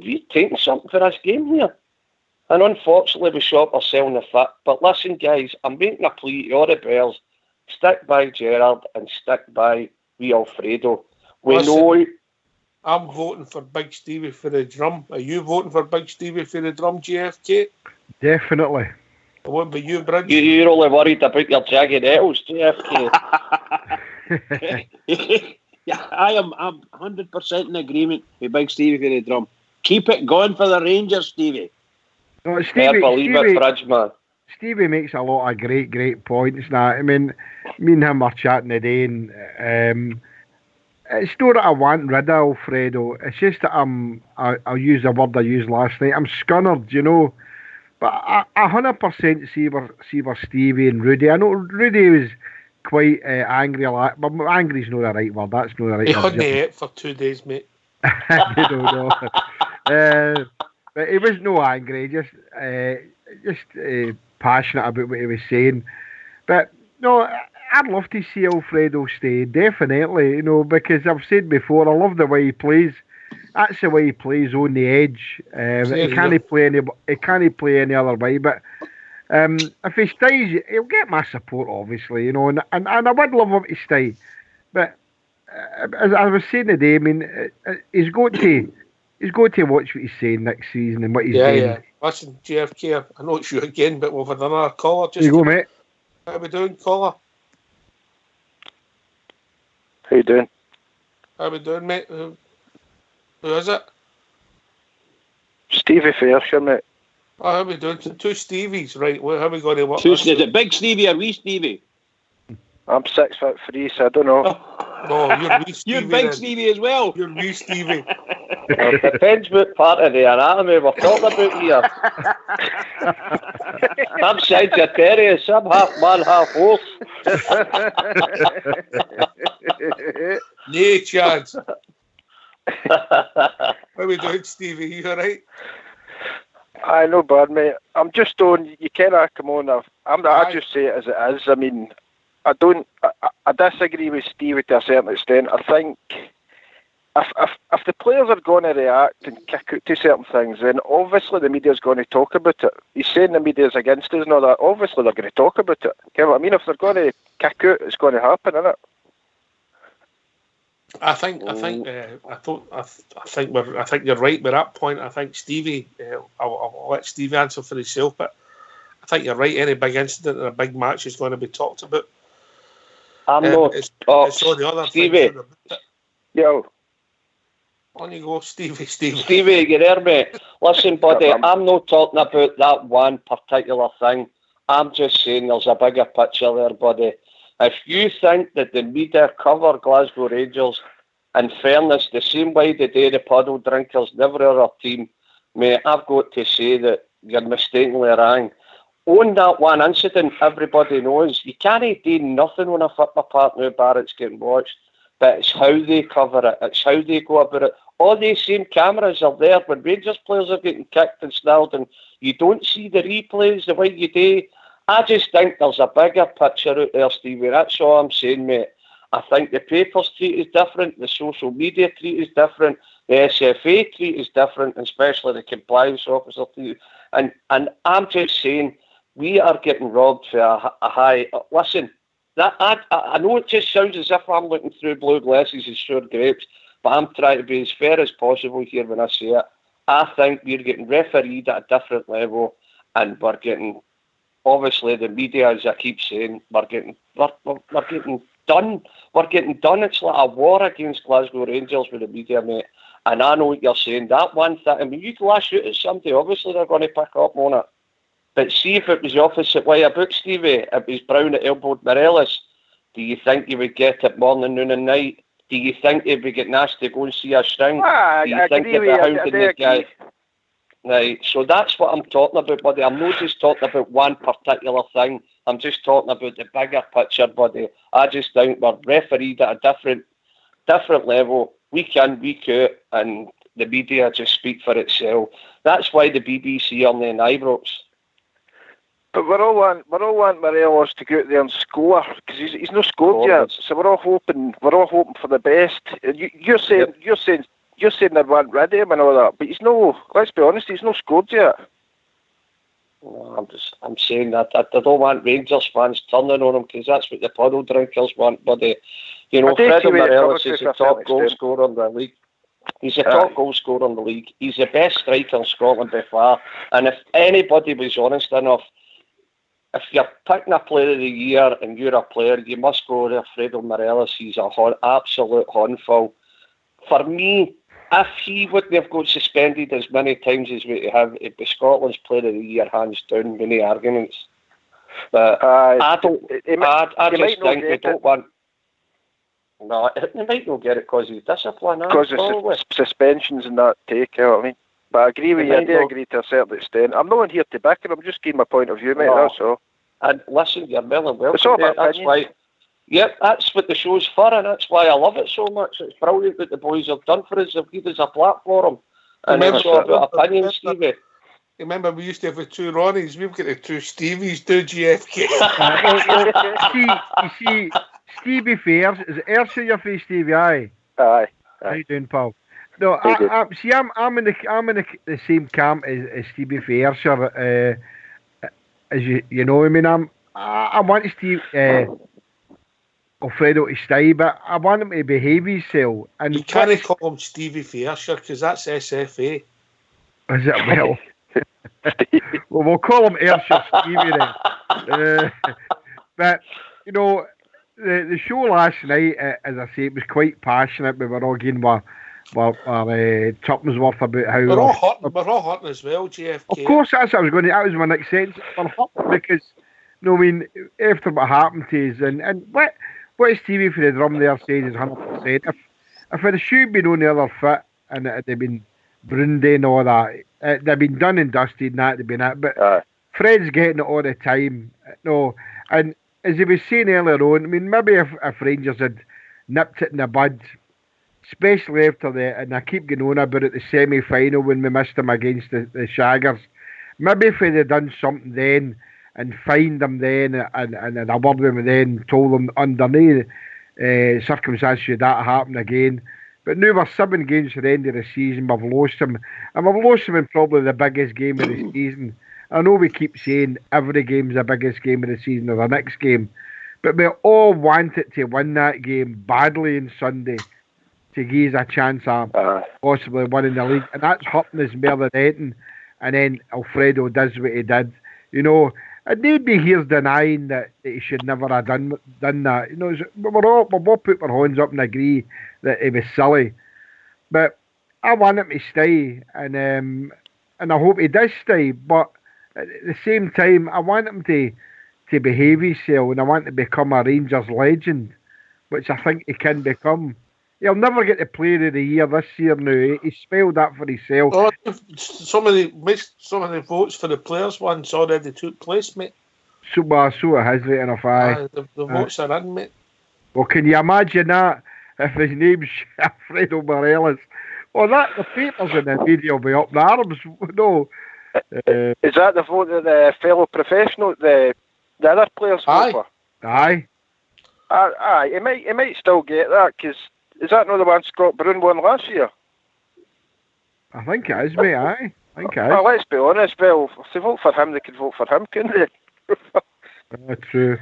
we were taking something for this game here. And unfortunately, we shot ourselves in the foot. But listen, guys, I'm making a plea to all the Bears. Stick by Gerrard and stick by wee Alfredo. I'm voting for Big Stevie for the drum. Are you voting for Big Stevie for the drum, GFK? Definitely. What about you, Bridge? You're only worried about your jagged L's, GFK. Yeah, I'm 100% in agreement with Big Stevie for the drum. Keep it going for the Rangers, Stevie. No, Stevie, believe it, Bridge, man. Stevie makes a lot of great points now. I mean, me and him were chatting today, and it's not that I want rid of Alfredo. It's just that I'll use the word I used last night. I'm scunnered, you know. But I 100% see where Stevie and Rudy. I know Rudy was quite angry a lot, but angry's not the right word. That's not the right He word. hadn't ate for 2 days, mate. You don't know. But he was no angry, just passionate about what he was saying. But no, I'd love to see Alfredo stay, definitely. You know, because I've said before, I love the way he plays. That's the way he plays on the edge. He can't play any other way. But if he stays, he'll get my support, obviously. You know, and I would love him to stay. But as I was saying today, I mean, he's got to watch what he's saying next season and what he's doing. Yeah. Listen, JFK, I know it's you again, but we've had another caller. Just you go, mate. How we doing, caller? How you doing? How we doing, mate? Who is it? Stevie Fairshire, mate. Oh, how we doing? 2 Stevies, right? How are we going to work? Is it Big Stevie or Wee Stevie? I'm 6'3", so I don't know. No, you're Wee Stevie. You're Big Stevie as well. You're Wee Stevie. Well, it depends what part of the anatomy we're talking about here. I'm Sagittarius. I'm half man, half horse. No chance. How we doing, Stevie? You alright? I know, bad, mate. I'm just on. You cannot come on. I just say it as it is. I mean, I disagree with Stevie to a certain extent. I think if the players are going to react and kick out to certain things, then obviously the media's going to talk about it. He's saying the media's against us and all that. Obviously they're going to talk about it. You know what I mean? If they're going to kick out, it's going to happen, isn't it? I think you're right with that point. I think Stevie, I'll let Stevie answer for himself, but I think you're right. Any big incident in a big match is going to be talked about. I'm not. It's all the other Stevie. Yo. On you go, Stevie. Stevie, you there, mate? Listen, buddy, I'm not talking about that one particular thing. I'm just saying there's a bigger picture there, buddy. If you think that the media cover Glasgow Rangers, in fairness, the same way they do the puddle drinkers, never our team, mate, I've got to say that you're mistakenly wrong. On that one incident, everybody knows you can't do nothing when a football partner Barrett's getting watched, but it's how they cover it, it's how they go about it. All these same cameras are there when Rangers players are getting kicked and snarled, and you don't see the replays the way you do. I just think there's a bigger picture out there, Stevie. That's all I'm saying, mate. I think the papers treat is different, the social media treat is different, the SFA treat is different, especially the compliance officer treat. And I'm just saying, we are getting robbed for a high... Listen, I know it just sounds as if I'm looking through blue glasses and sour grapes, but I'm trying to be as fair as possible here when I say it. I think we're getting refereed at a different level, and we're getting... Obviously, the media, as I keep saying, we're getting done. We're getting done. It's like a war against Glasgow Rangers with the media, mate. And I know what you're saying. That one thing, I mean, you can lash out at somebody, obviously they're going to pick up on it. But see if it was the opposite way about Stevie, if it was Brown that elbowed Morelos, do you think you would get it morning, noon and night? Do you think if we get nasty to go and see a string? Do you think they'd be hounding the guy? Right, so that's what I'm talking about, buddy. I'm not just talking about one particular thing. I'm just talking about the bigger picture, buddy. I just think we're refereed at a different level, week in, week out, and the media just speak for itself. That's why the BBC are in Ibrox. But we're all want Morelos to go out there and score because he's not scored yet. So we're all hoping for the best. You're saying they want rid of him and all that, but he's no. Let's be honest, he's not scored yet. No, I'm saying that I don't want Rangers fans turning on him because that's what the puddle drinkers want, buddy. You know, Fredo Morelos is the top goal scorer in the league. He's the top goal scorer in the league. He's the best striker in Scotland by far. And if anybody was honest enough, if you're picking a player of the year and you're a player, you must go to Fredo Morelos. He's an absolute handful. For me, if he wouldn't have got suspended as many times as we have, it'd be Scotland's player of the year, hands down, many arguments. But I don't. I he just think they don't want. No, they might not get it because of discipline. Because of suspensions and that take, you know what I mean? But I agree with you, I do agree to a certain extent. I'm not in here to back it, I'm just giving my point of view, mate, that's all. And listen, you're well and well. It's all about opinion. Yep, that's what the show's for, and that's why I love it so much. It's brilliant what the boys have done for us. They've given us a platform. And it's all about opinion, Stevie. Remember, we used to have the two Ronnies. We've got the two Stevies, do GFK. You see, Stevie Fairs, is it Ayrshire your face, Stevie? Aye. How you doing, pal? No, I'm in the same camp as Stevie for Ayrshire. As you know, I mean, I want Steve Alfredo to stay, but I want him to behave himself. And you can't call him Stevie for Ayrshire because that's SFA. Is it? Well, well, we'll call him Ayrshire Stevie then. But you know, the show last night, as I say, it was quite passionate. We were all getting tuppence worth about how we're all hurting as well, GFK. Of course, that's what I was going to. That was my next sentence. We're hurting because, you know, I mean, after what happened to us, and what Stevie for the drum there says is 100%. If it should be on the other foot and they've been Brundy and all that, they've been done and dusted and that, they've been it. But Fred's getting it all the time. No, and as he was saying earlier on, I mean, maybe if Rangers had nipped it in the bud, especially after and I keep going on about it, the semi-final when we missed them against the Shaggers. Maybe if they'd have done something then and fined them then and I word with them then, told them underneath circumstances should that happen again. But now we're 7 games to the end of the season, we've lost them. And we've lost them in probably the biggest game of the season. I know we keep saying every game's the biggest game of the season or the next game, but we all wanted to win that game badly on Sunday to give us a chance of possibly winning the league. And that's hurting us more than anything. And then Alfredo does what he did. You know, and nobody here's denying that he should never have done that. You know, we'll all put our hands up and agree that it was silly. But I want him to stay, and I hope he does stay. But at the same time, I want him to behave himself, and I want to become a Rangers legend, which I think he can become. He'll never get the Player of the Year this year now. He spelled that for himself. Oh, some of the votes for the players ones already took place, mate. So it has, right enough, aye. The votes are in, mate. Well, can you imagine that if his name's Alfredo Morelos? Well, the papers in the media will be up in arms. No. Is that the vote of the fellow professional, the other players vote for? Aye. Aye, he might still get that, because is that not the one Scott Brun won last year? I think it is, mate, aye. I think it is. Well, let's be honest, well, if they vote for him, they could vote for him, couldn't they? True.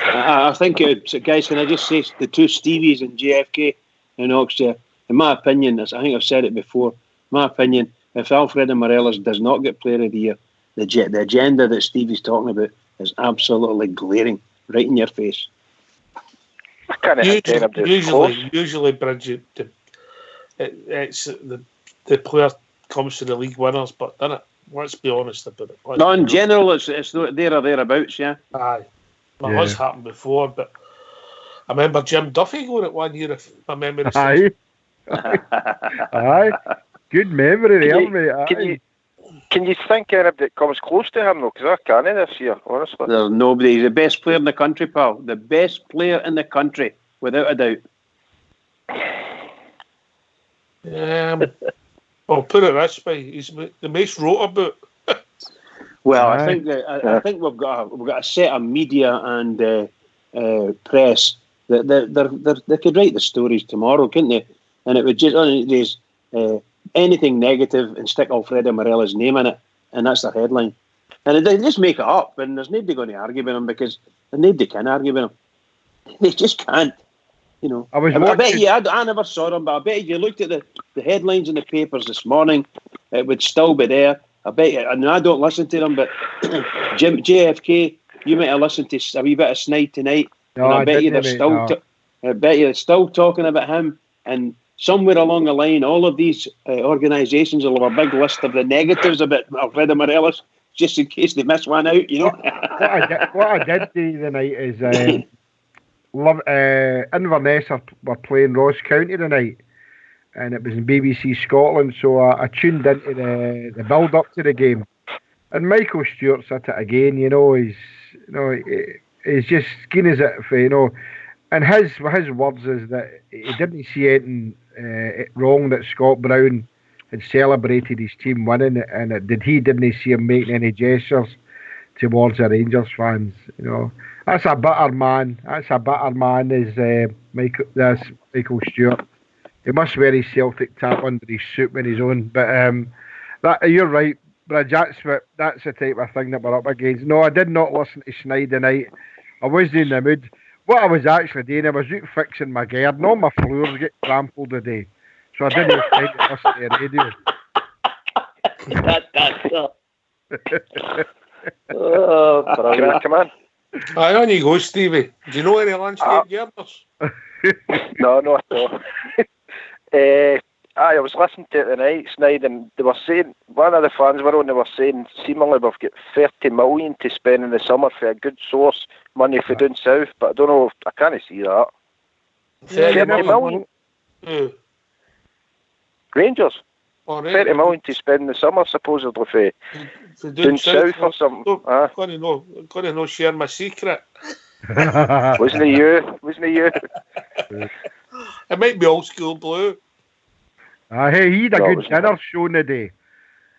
I think, guys, can I just say the two Stevies and JFK in Oxford, in my opinion, I think I've said it before, my opinion, if Alfredo Morelos does not get Player of the Year, the agenda that Stevie's talking about is absolutely glaring, right in your face. Usually, Bridget, it's the player comes to the league winners, but doesn't it? Let's be honest about it. No, in general, it's there or thereabouts, yeah. Aye. It has happened before, but I remember Jim Duffy going at one year, if my memory serves. Aye. Good memory there, mate. Can you think of anybody that comes close to him, though? Because I can't this year, honestly. There's nobody. He's the best player in the country, pal. The best player in the country, without a doubt. I'll put it this way: he's the most wrote about. Well, I think we've got a set of media and press that they could write the stories tomorrow, couldn't they? And it would just anything negative and stick Alfredo Morelos' name in it, and that's their headline. And they just make it up, and there's nobody going to argue with them because nobody can argue with them. They just can't. You know, I bet you, I never saw them, but I bet you looked at the headlines in the papers this morning, it would still be there. I bet you, and I don't listen to them, but JFK, you might have listened to a wee bit of Snide tonight, and I bet you they're still talking about him, and somewhere along the line, all of these organisations will have a big list of the negatives about Alfredo Morelos. just in case they miss one out, you know. what I did do the night is Inverness were playing Ross County tonight, and it was in BBC Scotland, so I tuned into the build up to the game, and Michael Stewart's at it again. He's just keen as it for and his words is that he didn't see anything wrong that Scott Brown had celebrated his team winning, and he didn't see him making any gestures towards the Rangers fans. That's a bitter man. Is Michael Stewart. He must wear his Celtic tap under his suit when he's on. But you're right, Bridge. That's the type of thing that we're up against. No, I did not listen to Snide tonight. I wasn't in the mood. What I was actually doing, I was out fixing my garden. All my floors get trampled today, so I didn't have time to listen to the radio. Oh, come on. Aye, on you go, Stevie. Do you know any landscape gardeners? No, not at all. I was listening to it tonight, Snide, and they were saying, one of the fans were on, they were saying, seemingly we've got 30 million to spend in the summer for a good source, money for down south, but I don't know, I can't see that. 30 million? Rangers? Oh, 30 million to spend in the summer, supposedly, for down south or something. Got to know share my secret. Wasn't it you? It might be old school blue. Hey, he had a good dinner show today.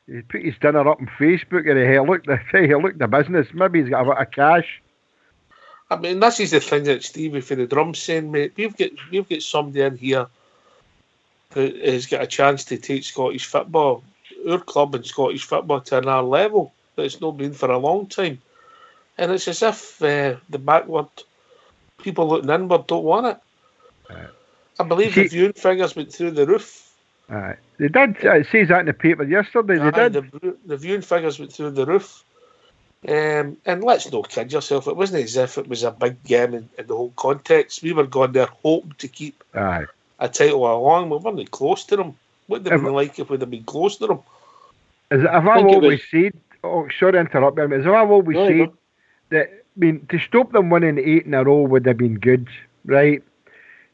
He put his dinner up on Facebook, and he looked the business. Maybe he's got a bit of cash. I mean, this is the thing that Stevie for the drums saying, mate. We've got somebody in here who has got a chance to take Scottish football, our club and Scottish football, to another level that it's not been for a long time. And it's as if the backward people looking inward don't want it. I believe the viewing figures went through the roof. They did. It says that in the paper yesterday. They did. The viewing figures went through the roof. And let's not kid yourself. It wasn't as if it was a big game in the whole context. We were going there hoping to keep a title along. We weren't close to them. What would it have been like if we'd have been close to them? As I've always said, sorry to interrupt you, as I've always said, that, I mean, to stop them winning 8 in a row would have been good, right?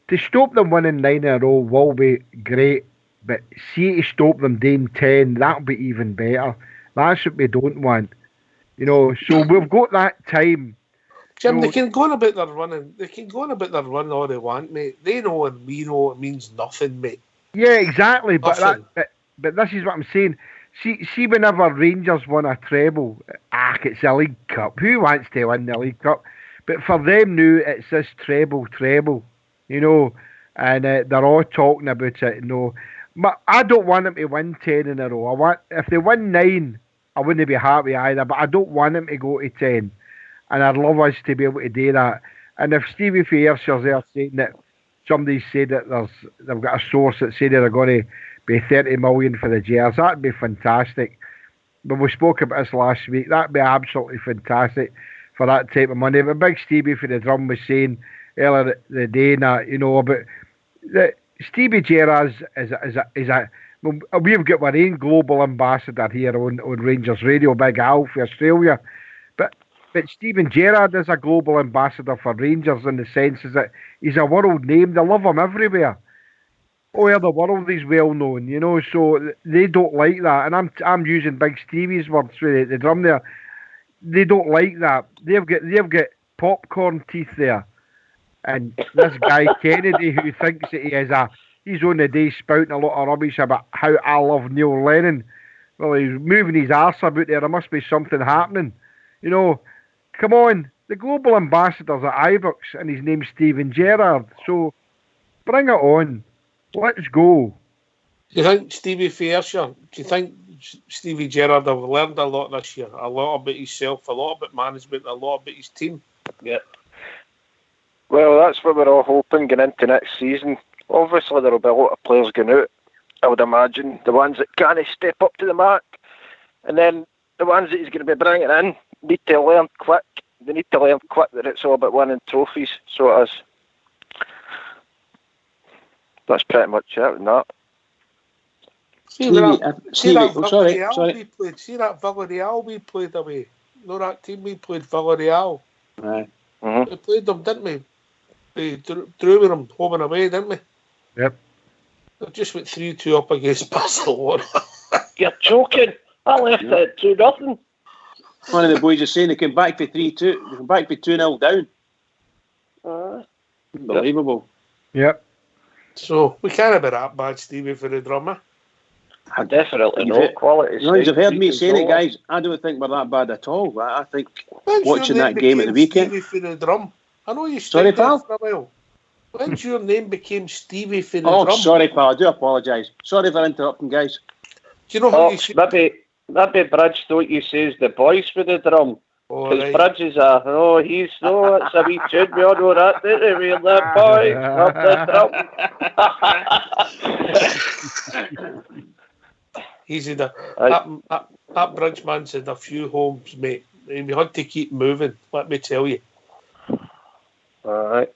To stop them winning 9 in a row will be great, but see, to stop them doing 10, that'll be even better. That's what we don't want. So we've got that time. Jim, they can go on about their running. They can go on about their run all they want, mate. They know and we know it means nothing, mate. Yeah, exactly. But this is what I'm saying. See, whenever Rangers won a treble, it's a League Cup. Who wants to win the League Cup? But for them now, it's this treble, and they're all talking about it. But I don't want them to win 10 in a row. If they win 9, I wouldn't be happy either. But I don't want them to go to 10, and I'd love us to be able to do that. And if Stevie Fayersha's there saying that somebody said that they've got a source that said they're going to be 30 million for the Jers, that'd be fantastic. But we spoke about this last week. That'd be absolutely fantastic for that type of money. But Big Stevie for the drum was saying earlier the day about that Stevie Gerrard is a we've got our own global ambassador here on Rangers Radio, Big Al for Australia. But Steven Gerrard is a global ambassador for Rangers in the sense that he's a world name. They love him everywhere. All over the world he's well known, so they don't like that. And I'm using Big Stevie's words through the drum there. They don't like that. They've got popcorn teeth there. And this guy Kennedy, who thinks that he's on the day spouting a lot of rubbish about how I love Neil Lennon. Well, he's moving his arse about there. There must be something happening. Come on. The global ambassador's at Ibrox, and his name's Steven Gerrard. So bring it on. Let's go. Do you think Stevie Fayershaw, do you think Stevie Gerrard have learned a lot this year? A lot about himself, a lot about management, a lot about his team? Yeah. Well, that's what we're all hoping going into next season. Obviously, there will be a lot of players going out, I would imagine. The ones that can't step up to the mark. And then the ones that he's going to be bringing in need to learn quick. They need to learn quick that it's all about winning trophies. So it is. That's pretty much it, isn't that? See that Villarreal we played. See that Villarreal we played away. No, that team we played Villarreal. Aye. We played them, didn't we? We drew with them home and away, didn't we? Yep. They just went 3-2 up against Barcelona. You're joking. I left it at 2-0. One of the boys is saying they came back for 3-2. They came back for 2-0 down. Unbelievable. Yep. So we can't be that bad, Stevie, for the drummer. Definitely not. Quality. You've heard me saying it, guys. I don't think we're that bad at all. I think watching that game at the weekend. Stevie for the drum. I know you Sorry, stayed there pal. for a while. When's your name became Stevie for the drum? Oh, sorry, pal. I do apologise. Sorry for interrupting, guys. Do you know how you say? Maybe Bridge thought you says the boys for the drum. Because Bridge is it's a wee tune. We all know that, don't we? We're the boys of the drum. He's in that Bridge man's in a few homes, mate. And we had to keep moving, let me tell you. Alright.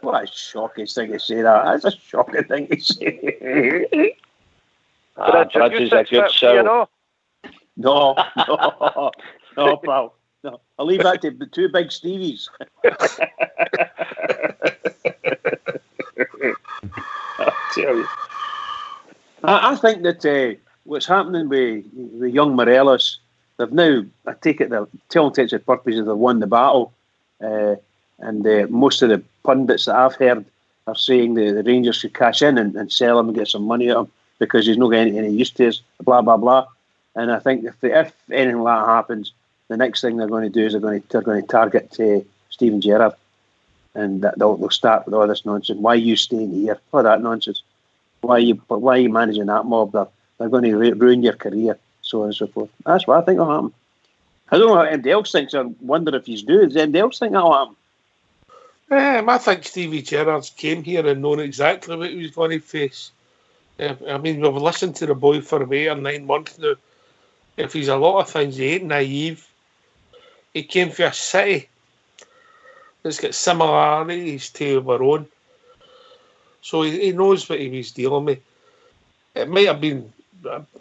What a shocking thing to say that. That's a shocking thing to say. Bridge is a good show. No, pal. No, I'll leave that to the two big Stevies. I'll tell you. I think that what's happening with young Morelos, they've now, I take it, to all intents and purposes, they've won the battle. And most of the pundits that I've heard are saying the Rangers should cash in and sell him and get some money out of him because he's not getting any use to us, blah, blah, blah. And I think if anything like that happens, the next thing they're going to do is they're going to target Steven Gerrard, and they'll start with all this nonsense. Why are you staying here? All that nonsense. Why are you managing that mob? They're going to ruin your career, so on and so forth. That's what I think will happen. I don't know how anybody else thinks. I wonder if he's doing. Does anybody else think that'll happen? I think Stevie Gerrard's came here and known exactly what he was going to face. I mean, we've listened to the boy for 8 or 9 months now. If he's a lot of things, he ain't naive. He came for a city that's got similarities to our own. So he knows what he was dealing with. It might have been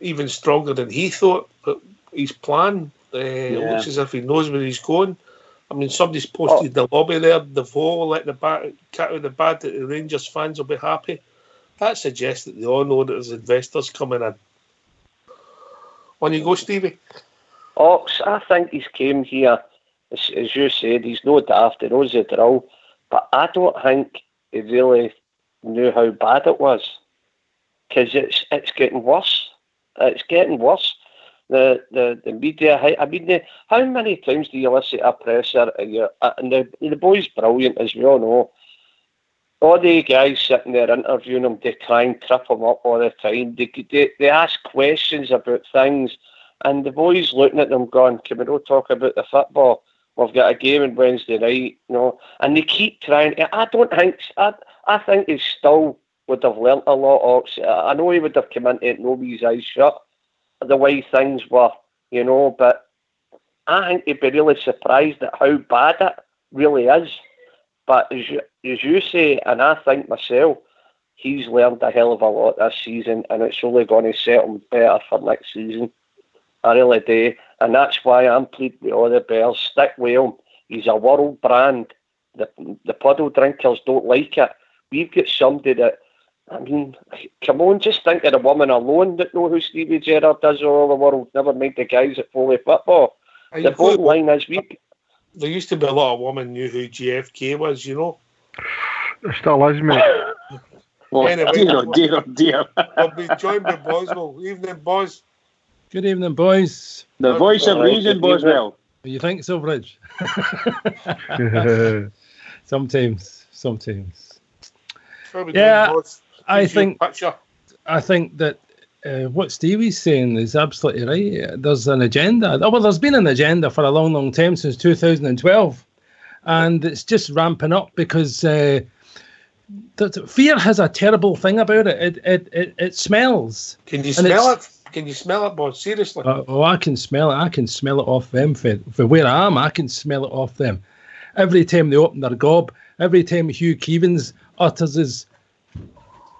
even stronger than he thought, but his plan looks as if he knows where he's going. I mean, somebody's posted the lobby there, the vote, let the cat out of the bag that the Rangers fans will be happy. That suggests that they all know that there's investors coming in. On you go, Stevie. Ox, I think he's came here, as you said, he's no daft, he knows the drill, but I don't think he really knew how bad it was, because it's getting worse. It's getting worse. The media, I mean, how many times do you listen to a presser? And the boy's brilliant, as we all know. All the guys sitting there interviewing him, they try and trip him up all the time. They ask questions about things, and the boys looking at them going, can we not talk about the football? We've got a game on Wednesday night, and they keep trying. I think he still would have learnt a lot. I know he would have come into it, no with his eyes shut, the way things were, but I think he'd be really surprised at how bad it really is. But as you say, and I think myself, he's learned a hell of a lot this season, and it's only going to set him better for next season. I really do. And that's why I'm pleased with all the Bears. Stick with him. He's a world brand. The puddle drinkers don't like it. We've got somebody that, I mean, come on, just think of the woman alone that know who Stevie Gerrard is all over the world. Never mind the guys that follow football. The bottom line is there used to be a lot of women knew who GFK was, There still is, mate. Anyway, dear. I'll be joined by Boswell. Evening, boys. Good evening, boys. The voice of reason, Boswell. You think so, Bridge? Sometimes. Yeah, I think that what Stevie's saying is absolutely right. There's an agenda. Well, there's been an agenda for a long, long time, since 2012. And it's just ramping up because fear has a terrible thing about it. It smells. Can you smell it? Can you smell it, boss? Seriously? I can smell it. I can smell it off them. For where I am, I can smell it off them. Every time they open their gob, every time Hugh Keevins utters his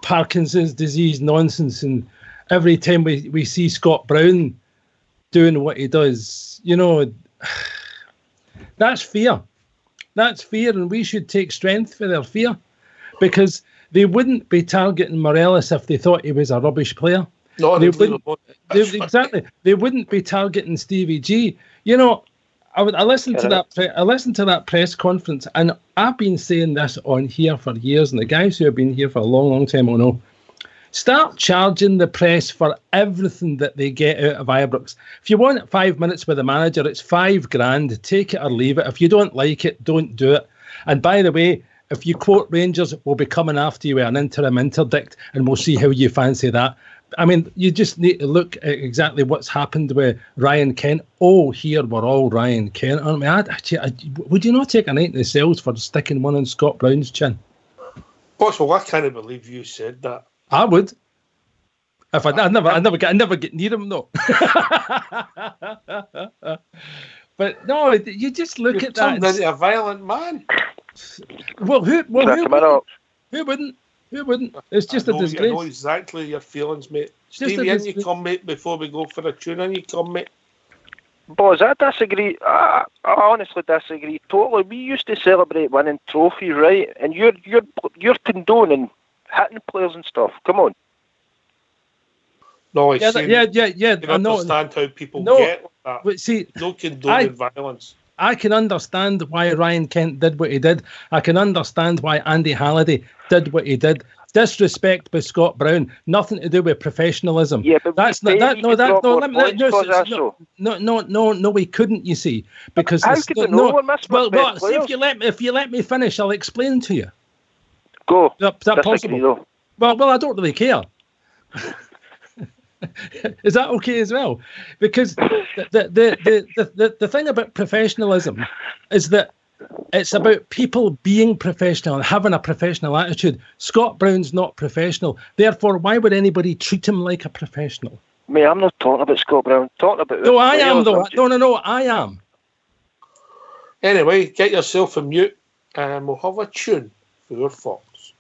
Parkinson's disease nonsense, and every time we see Scott Brown doing what he does, you know, that's fear. That's fear, and we should take strength for their fear, because they wouldn't be targeting Morelos if they thought he was a rubbish player. No, they wouldn't. Exactly. They wouldn't be targeting Stevie G. You know, I listened to that. I listened to that press conference, and I've been saying this on here for years, and the guys who have been here for a long, long time will know. Start charging the press for everything that they get out of Ibrox. If you want 5 minutes with the manager, it's $5,000. Take it or leave it. If you don't like it, don't do it. And by the way, if you quote Rangers, we'll be coming after you with an interim interdict, and we'll see how you fancy that. I mean, you just need to look at exactly what's happened with Ryan Kent. Oh, here we're all Ryan Kent, aren't we? Would you not take a night in the cells for sticking one on Scott Brown's chin? Well, I can't believe you said that. I would. If I never get near him, though. But no, you just look at that. Turned into a violent man. Well, who wouldn't? Who wouldn't? It's just a disgrace. I know exactly your feelings, mate. Stevie, in you come, mate, before we go for a tune. In you come, mate. Boys, I disagree. I honestly disagree totally. We used to celebrate winning trophies, right? And you're condoning hitting players and stuff. Come on. No, yeah. I understand how people get like that. But see, no condoning violence. I can understand why Ryan Kent did what he did. I can understand why Andy Halliday did what he did. Disrespect by Scott Brown, nothing to do with professionalism. Yeah, but that's not that. No, we couldn't. You see, because how could if you let me finish, I'll explain to you. Go. Is that possible? Well, I don't really care. Is that okay as well? Because the thing about professionalism is that it's about people being professional and having a professional attitude. Scott Brown's not professional. Therefore, why would anybody treat him like a professional? Mate, I'm not talking about Scott Brown. I'm talking about... No, I am, though. No, I am. Anyway, get yourself a mute and we'll have a tune for your thoughts.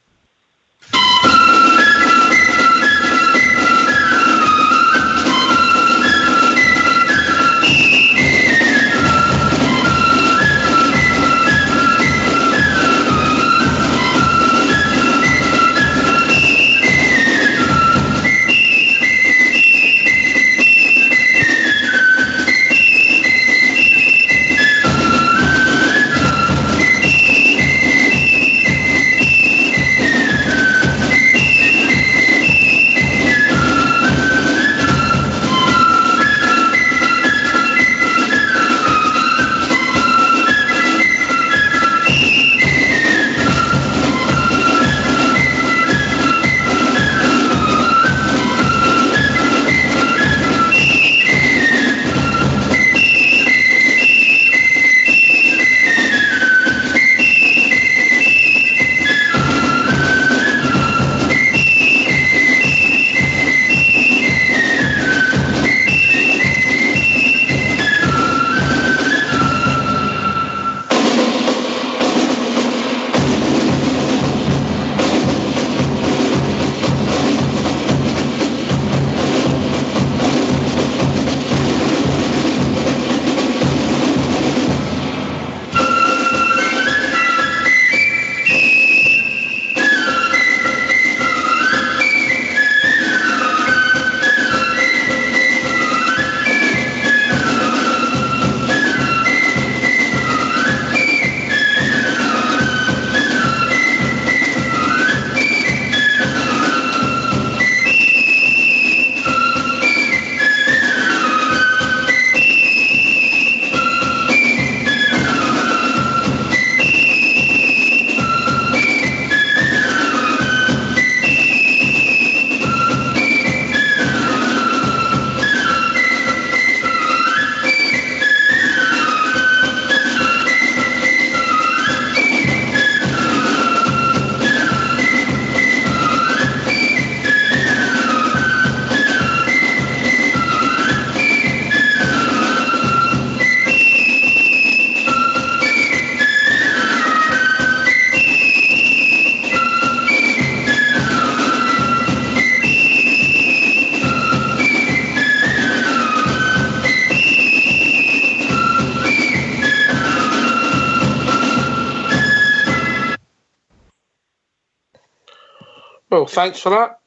thanks for that.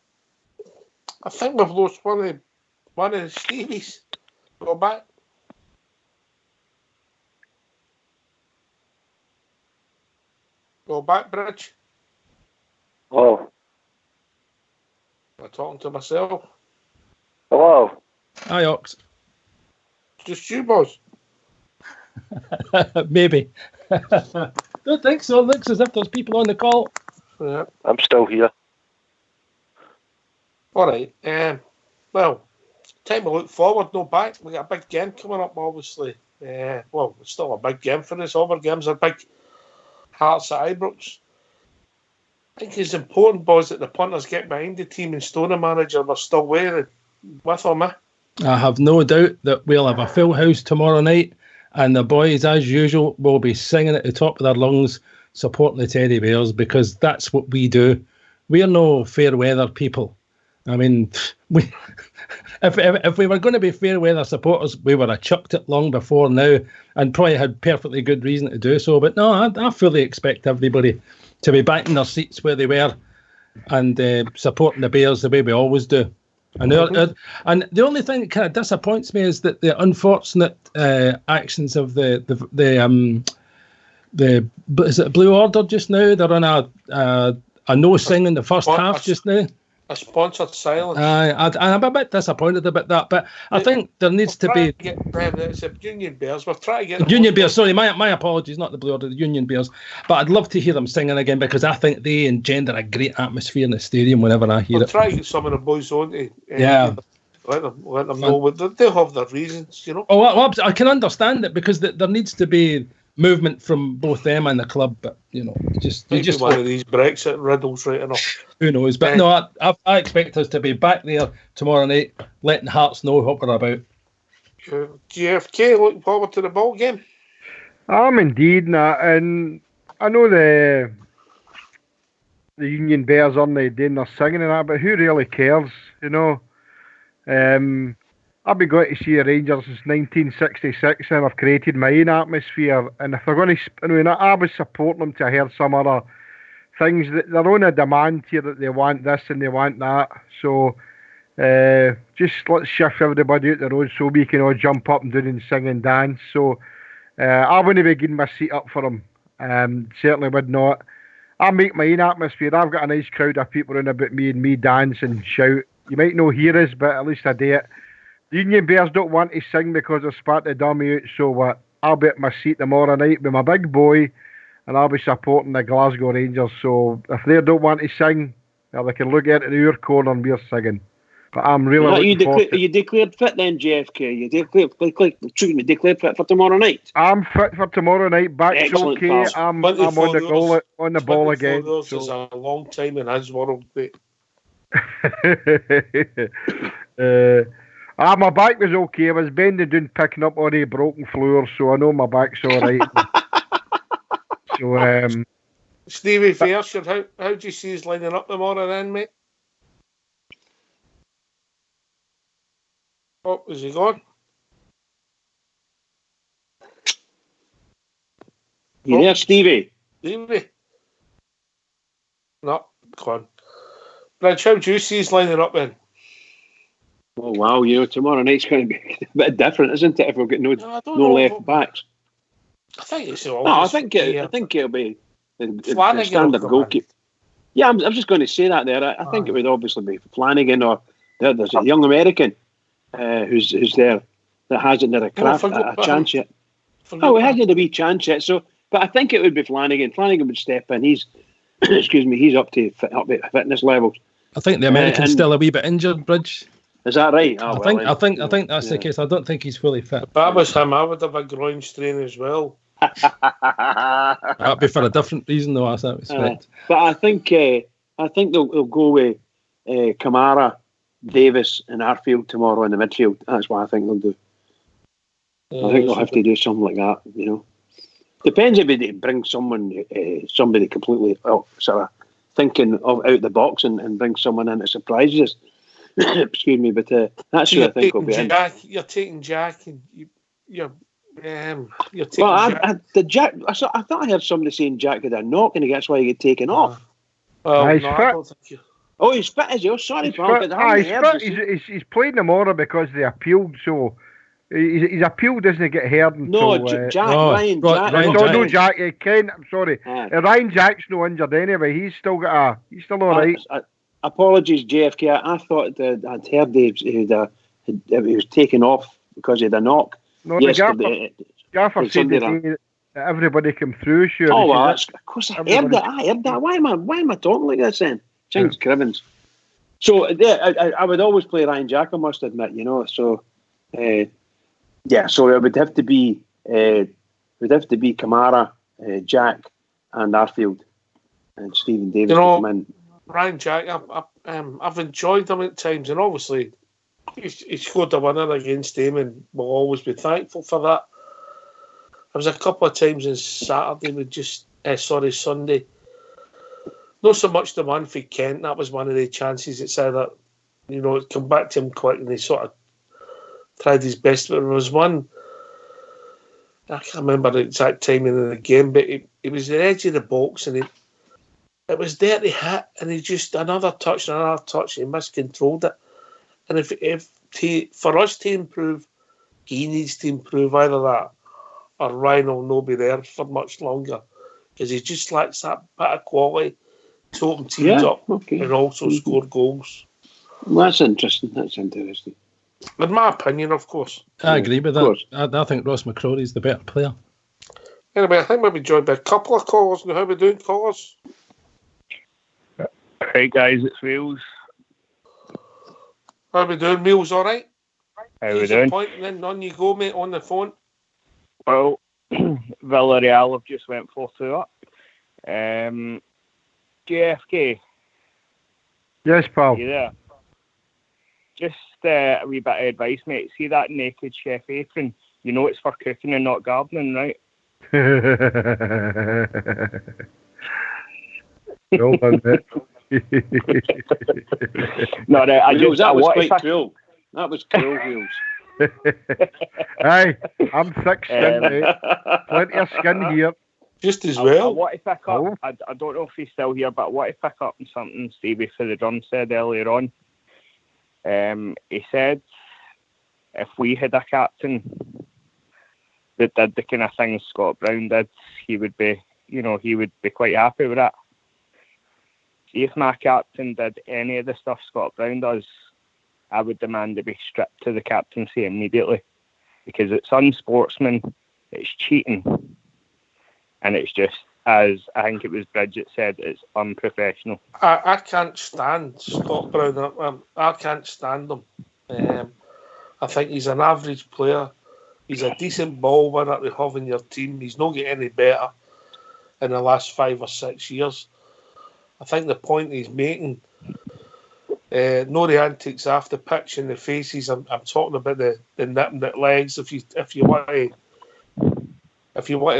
I think we've lost one of the Stevies. Go back. Go back, Bridge. Oh. I'm talking to myself. Hello. Hi, Ox. Just you, boss. Maybe. Don't think so. Looks as if there's people on the call. Yeah. I'm still here. All right. Well, time to look forward, no back. We got a big game coming up, obviously. Well, it's still a big game for us. All our games are big. Hearts at Ibrox. I think it's important, boys, that the punters get behind the team and Stoner manager we're still wearing with them, eh? I have no doubt that we'll have a full house tomorrow night, and the boys, as usual, will be singing at the top of their lungs, supporting the Teddy Bears, because that's what we do. We are no fair weather people. I mean, if we were going to be fair weather supporters, we would have chucked it long before now, and probably had perfectly good reason to do so. But no, I fully expect everybody to be back in their seats where they were and supporting the Bears the way we always do. And the only thing that kind of disappoints me is that the unfortunate actions of the is it Blue Order just now? They're on a no sing in the first half just now. A sponsored silence. I'm a bit disappointed about that, but I think there needs to be. It's a Union Bears. We're trying to get Union Bears. Sorry, my apologies, not the Blue Order, the Union Bears. But I'd love to hear them singing again, because I think they engender a great atmosphere in the stadium whenever I hear it. We'll try to get some of the boys on to let them know. They'll have their reasons, you know. Oh, well, I can understand it, because there needs to be movement from both them and the club, but you know, just one of these Brexit riddles right enough. Who knows? But no, I expect us to be back there tomorrow night, letting Hearts know what we're about. GFK, looking forward to the ball game. I'm indeed, and I know the Union Bears on the doing their singing and that, but who really cares? You know, I've been going to see the Rangers since 1966, and I've created my own atmosphere. And if they're going to, I was supporting them to hear some other things. They're on a demand here that they want this and they want that. So just let's shift everybody out the road so we can all jump up and do and sing and dance. So I wouldn't be giving my seat up for them. Certainly would not. I make my own atmosphere. I've got a nice crowd of people around about me, and me dance and shout. You might not hear us, but at least I do it. The Union Bears don't want to sing because they're spat the dummy out, so what? I'll be at my seat tomorrow night with my big boy, and I'll be supporting the Glasgow Rangers. So if they don't want to sing, well, they can look at it in our corner and we're singing. But I'm really Are you declared fit then, JFK? You declared fit for tomorrow night? I'm fit for tomorrow night. Back's okay. Pal. I'm on the ball again. So. Is a long time in his world, mate. My back was okay. I was bending down picking up all the broken floors, so I know my back's all right. So, Stevie Fairshire, how do you see us lining up tomorrow then, mate? Oh, is he gone? You there, Stevie? Stevie? No, gone. Bridge, how do you see us lining up then? Oh wow, tomorrow night's going to be a bit different, isn't it? If we've got no left backs. I think it's I think it'll be the standard goalkeeper. Yeah, I'm just going to say that there. I think it would obviously be Flanagan, or there's a young American who's there that hasn't had a chance yet. We hasn't had a wee chance yet. So, but I think it would be Flanagan. Flanagan would step in. He's he's up to fitness levels. I think the American's still a wee bit injured, Bridge. Is that right? I think that's the case. I don't think he's fully fit. If that was him, I would have a groin strain as well. That'd be for a different reason, though. I suspect. But I think they'll go with Kamara, Davis, and Arfield tomorrow in the midfield. That's what I think they'll do. I think they'll have to do something like that. Depends if they bring somebody completely sort of thinking of out the box and bring someone in that surprises us. Excuse me, but that's who I think will be in. You're taking Jack, and you're taking Jack. I thought I heard somebody saying Jack had a knock, and that's why he get taken off. I don't think Oh, he's fit, is he? Oh, sorry, He's pal. fit. He's playing tomorrow because they appealed, so his appeal doesn't get heard until... No, Ryan Jack. Ken, I'm sorry. Ryan Jack's no injured anyway. He's still all right. Apologies, JFK. I thought that I'd heard he was taken off because he had a knock yesterday. Gaffer said that everybody came through, sure. Oh, well, of course I heard that. Why am I talking like this then? Jinx Crivens. So, I would always play Ryan Jack, I must admit, so... so it would have to be Kamara, Jack, and Arfield, and Stephen Davis to come in. Ryan Jack, I've enjoyed him at times, and obviously he scored a winner against him, and we'll always be thankful for that. There was a couple of times on Saturday Sunday. Not so much the one for Kent. That was one of the chances. It's either it come back to him quick, and he sort of tried his best, but there was one, I can't remember the exact timing of the game, but it was the edge of the box, and it was dirty hit, and he just another touch, he miscontrolled it. And for us to improve, he needs to improve either that, or Ryan will not be there for much longer, because he just lacks that bit of quality to open teams up and also score goals. Well, that's interesting. In my opinion, of course. I agree with that. I think Ross McCrory's the better player. Anyway, I think we'll be joined by a couple of callers. Now, how are we doing, callers? Hey, guys, it's Wheels. How are we doing? Wheels, all right? How are we doing? Then on you go, mate, on the phone. Well, Villarreal have just went 4-2 up. JFK. Yes, pal. You there? Just a wee bit of advice, mate. See that naked chef apron? You know it's for cooking and not gardening, right? Well done, mate. No, that was quite cool. That was cool, Wheels. Hey, I'm thick skinned, mate. Plenty of skin here. Just as well. I want to pick up, I don't know if he's still here, but I want to pick up on something Stevie for the Drum said earlier on. He said if we had a captain that did the kind of things Scott Brown did, he would be quite happy with that. See, if my captain did any of the stuff Scott Brown does, I would demand to be stripped to the captaincy immediately, because it's unsportsman, it's cheating, and it's just, as I think it was Bridget said, it's unprofessional. I can't stand Scott Brown. I can't stand him. I think he's an average player. He's a decent ball winner to have in your team. He's not getting any better in the last 5 or 6 years. I think the point he's making, no the antics after pitch and the faces. I'm talking about the nipping at legs. If you want to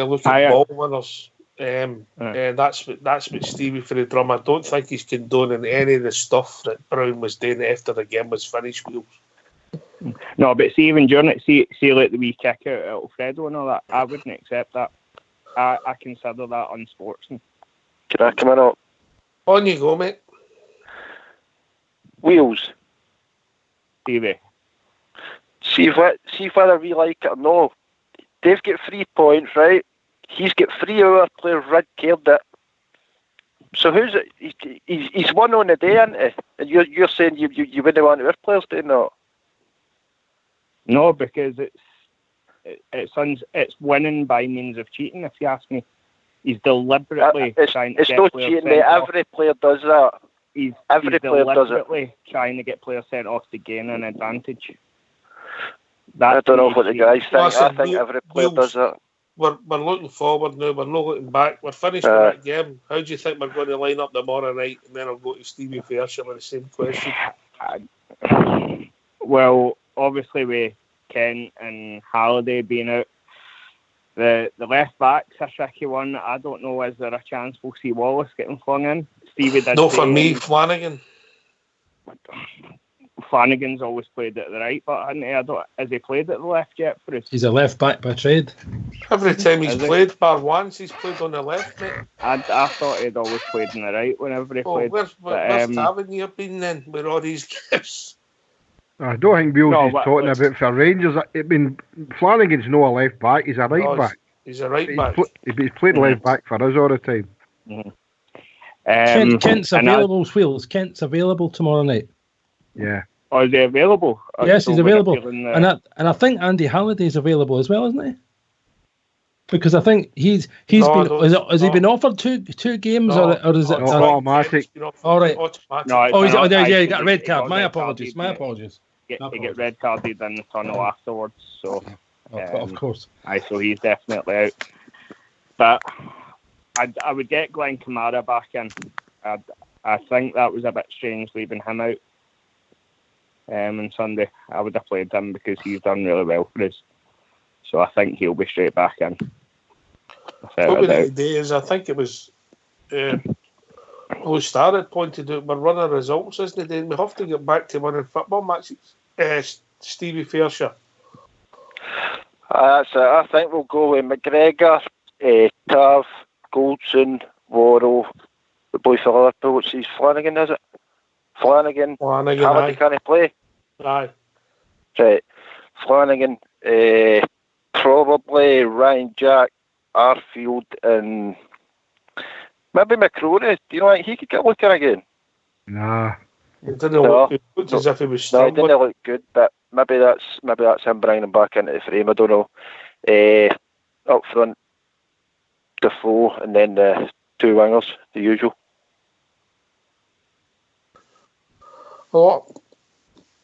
look at ball winners. That's what Stevie for the Drum. I don't think he's condoning any of the stuff that Brown was doing after the game was finished, Wheels. No, but see, even during it, see like the wee kick out at Alfredo and all that, I wouldn't accept that. I consider that unsportsman. Can I come in up? On you go, mate. Wheels. Stevie. See whether we like it or no. They've got 3 points, right? He's got 3 other players red carded it. So who's it? He's won on the day, isn't he? And you're saying you wouldn't want our players doing that? No, because it's winning by means of cheating. If you ask me, he's deliberately trying to get players sent off. It's not cheating, mate. Every player does that. He's deliberately trying to get players sent off to gain an advantage. I don't know what the guys think. I think every player does that. We're looking forward now. We're not looking back. We're finished with that game. How do you think we're going to line up tomorrow night? And then I'll go to Stevie Fairshire with the same question. Well, obviously with Kent and Halliday being out, the left back's a tricky one. I don't know, is there a chance we'll see Wallace getting flung in? Stevie did. No, for me, Flanagan. Flanagan's always played at the right, but has he played at the left yet for us? He's a left back by trade. Every time he's played, bar once, he's played on the left, mate. I thought he'd always played on the right whenever he played. Where's Tavernier been then with all these gifts? I don't think Bill's talking about for Rangers. I mean, Flanagan's not a left back, he's a right back. He's a right back. He's played left back for us all the time. Kent's available, Wheels. Kent's available tomorrow night. Yeah. Oh, is he available? Yes, he's available. And I think Andy Halliday's available as well, isn't he? Because I think he's been. Has he been offered two games or is it automatic? All right. No, he got a red card. My apologies. He get red carded in the tunnel afterwards. So of course. So he's definitely out. But I would get Glenn Kamara back in. I think that was a bit strange leaving him out on Sunday. I would have played him because he's done really well for us. So I think he'll be straight back in. Probably the days, I think it was we started pointed out we're running results, isn't it? We have to get back to winning football matches. Stevie Fairshire. That's it. I think we'll go with McGregor, Tav, Goldson, Worrell, the boy for Liverpool, which is Flanagan, is it? Flanagan. Halliday can't play. Aye. Right. Flanagan, probably Ryan Jack, Arfield, and maybe McCrory. Do you know he could get looking again? Nah. He didn't look good, as if he was struggling. No, he didn't look good, but maybe that's him bringing him back into the frame. I don't know. Up front, Defoe, and then the two wingers, the usual. Well,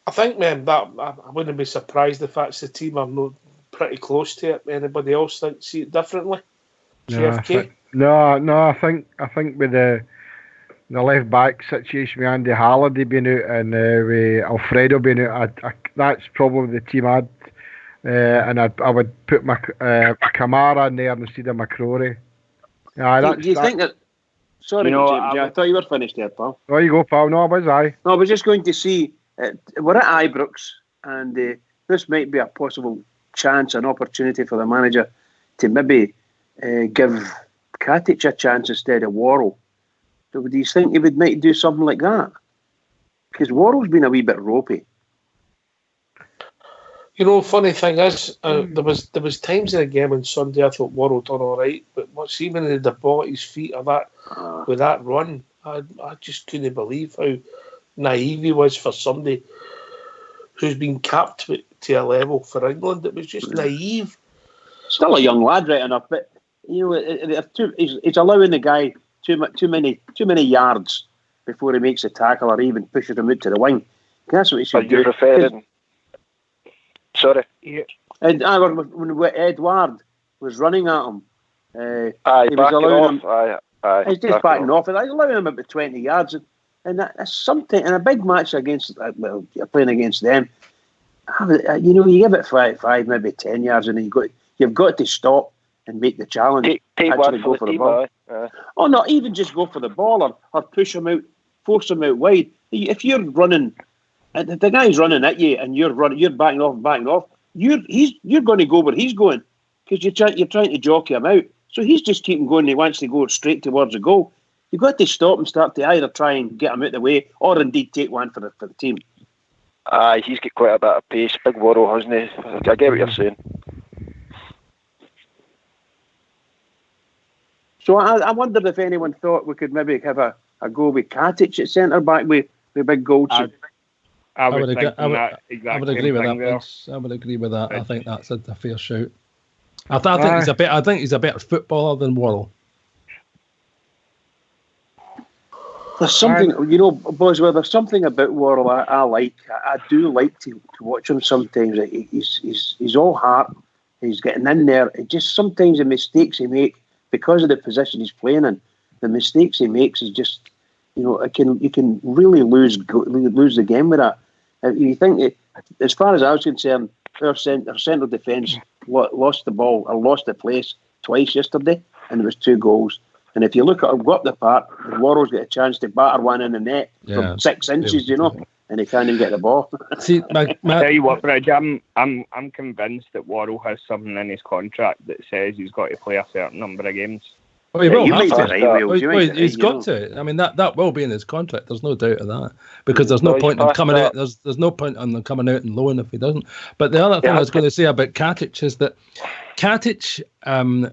I think, man, that I wouldn't be surprised if that's the team. I'm not pretty close to it. Anybody else see it differently? No, I think with the left back situation with Andy Halliday being out and with Alfredo being out, that's probably the team I'd and I would put my Kamara in there instead of McCrory. Do you think that? Sorry, James, I thought you were finished there, pal. There you go, pal. No, was I? No, I was just going to see. We're at Ibrox, and this might be a possible chance, an opportunity for the manager to maybe give Katic a chance instead of Worrell. So do you think he might do something like that? Because Worrell's been a wee bit ropey. You know, funny thing is, there was times in the game on Sunday I thought Worrell done all right, but what's even in the ball at his feet of that with that run, I just couldn't believe how naive he was for somebody who's been capped to a level for England. It was just naive. Still a young lad, right enough, but you know, he's allowing the guy too many yards before he makes a tackle or even pushes him out to the wing. That's what he should do. Sorry. Yeah. And when Edouard was running at him, he was allowing him. He's just backing off. I allowing him about 20 yards, and that's something. In a big match against, you're playing against them. You know, you give it 5, maybe 10 yards, and then you've got to stop and make the challenge. Take one for the ball. Oh, not even just go for the ball or push him out, force him out wide. If you're running. The guy's running at you, and you're backing off. You're going to go where he's going because you're trying to jockey him out. So he's just keeping going. He wants to go straight towards the goal. You've got to stop and start to either try and get him out of the way, or indeed take one for the team. He's got quite a bit of pace, big Worrell, hasn't he? I get what you're saying. So I wondered if anyone thought we could maybe have a go with Katic at centre back with big Goldson. I would agree with that. I would agree with that. I think that's a fair shout. I think he's a better footballer than Worrell. There's something, boys. There's something about Worrell I like. I do like to watch him sometimes. He's all heart. He's getting in there. It just sometimes the mistakes he makes because of the position he's playing in. The mistakes he makes is just, you can really lose the game with that. You think, as far as I was concerned, our central defence lost the ball or lost the place twice yesterday, and there was 2 goals. And if you look at him go up the park, Worrell's got a chance to batter one in the net from 6 inches, and he can't even get the ball. See, tell you what, Bridge, I'm convinced that Worrell has something in his contract that says he's got to play a certain number of games. Oh, he will you have might to. be right, Will. He's got to. I mean, that will be in his contract. There's no doubt of that. Because there's no point in him coming out. There's no point in him coming out and loan if he doesn't. But the other thing I was going to say about Katic is that Katic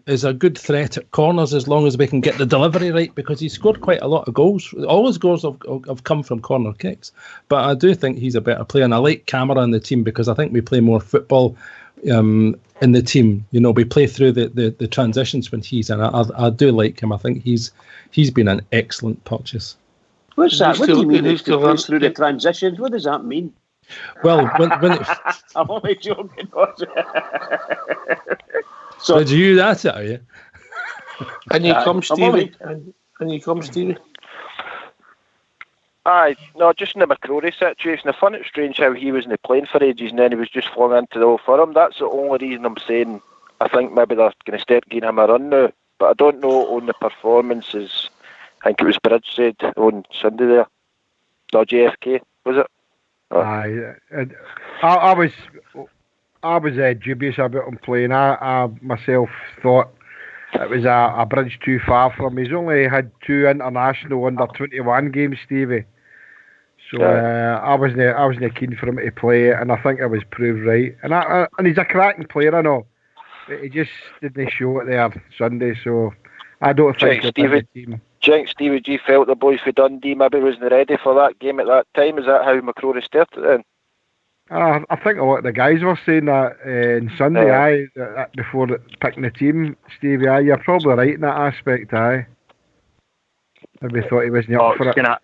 is a good threat at corners as long as we can get the delivery right, because he scored quite a lot of goals. All his goals have come from corner kicks. But I do think he's a better player, and I like Camara in the team because I think we play more football in the team. We play through the transitions when he's in. I do like him. I think he's been an excellent purchase. What's that? What do you mean he plays through the transitions? What does that mean? Well, when I'm only joking. So did you that are you? And you come, Stevie. And you come, Stevie. Aye, no, just in the McCrory situation, I find it strange how he wasn't playing for ages and then he was just flung into the Old Firm. That's the only reason I'm saying I think maybe they're going to start giving him a run now. But I don't know on the performances. I think it was Bridge said on Sunday there. No, JFK, was it? Aye, I was dubious about him playing. I myself thought it was a bridge too far from him. He's only had 2 international under-21 games, Stevie. So I wasn't keen for him to play it, and I think I was proved right. And he's a cracking player, I know. But he just didn't show it there Sunday, so I don't think he'll win the team. Do you think Stevie G felt the boys for Dundee maybe wasn't ready for that game at that time? Is that how McCrory started then? I think a lot of the guys were saying that on Sunday, before picking the team, Stevie. You're probably right in that aspect, Maybe thought he wasn't up for it. Can I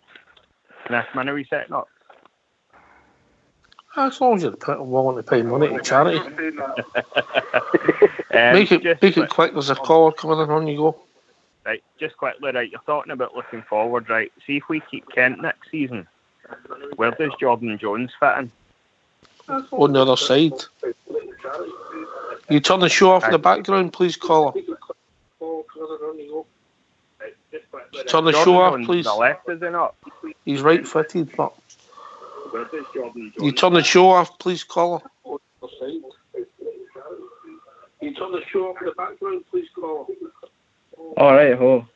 ask man, are we setting up? As long as you're willing to pay money to charity. Make it quick, there's a caller coming in, on you go. Right, just quickly, right, you're talking about looking forward, right? See if we keep Kent next season, where does Jordan Jones fit in? On the other side. You turn the show off in the background, please, caller. Turn the show off, please. The left, is he not? He's right-footed, but... You turn the show off, please, caller. You turn the show off in the background, please, caller. All right, ho.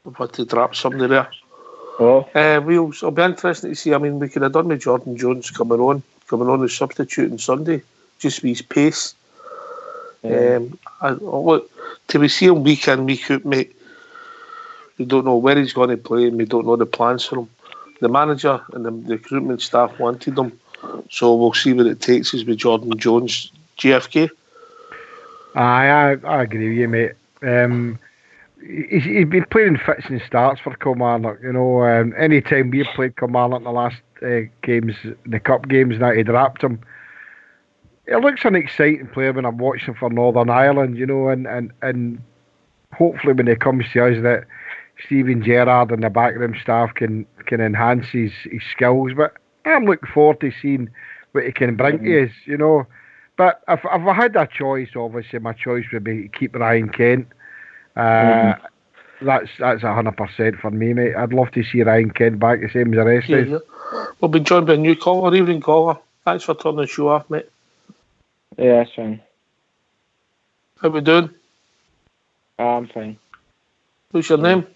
I've had to drop somebody there. Oh. It'll be interesting to see. I mean, we could have done with Jordan Jones coming on as substitute on Sunday, just with his pace. Yeah. Look, till we see him week in, week out, mate, we don't know where he's going to play, and we don't know the plans for him. The manager and the recruitment staff wanted him, so we'll see what it takes us with Jordan Jones. GFK? I agree with you, mate. He's been playing fits and starts for Kilmarnock. Any time we've played Kilmarnock in the last games, the cup games, that he'd wrapped him. It looks an exciting player when I'm watching for Northern Ireland, and hopefully when he comes to us that Stephen Gerrard and the backroom staff can enhance his skills. But I'm looking forward to seeing what he can bring to us, But if I had a choice, obviously my choice would be to keep Ryan Kent. That's 100% for me, mate. I'd love to see Ryan Kent back the same as the rest of us. We'll be joined by a new caller. Evening, caller. Thanks for turning the show off, mate. Yeah, that's fine. How we doing? I'm fine. What's your name?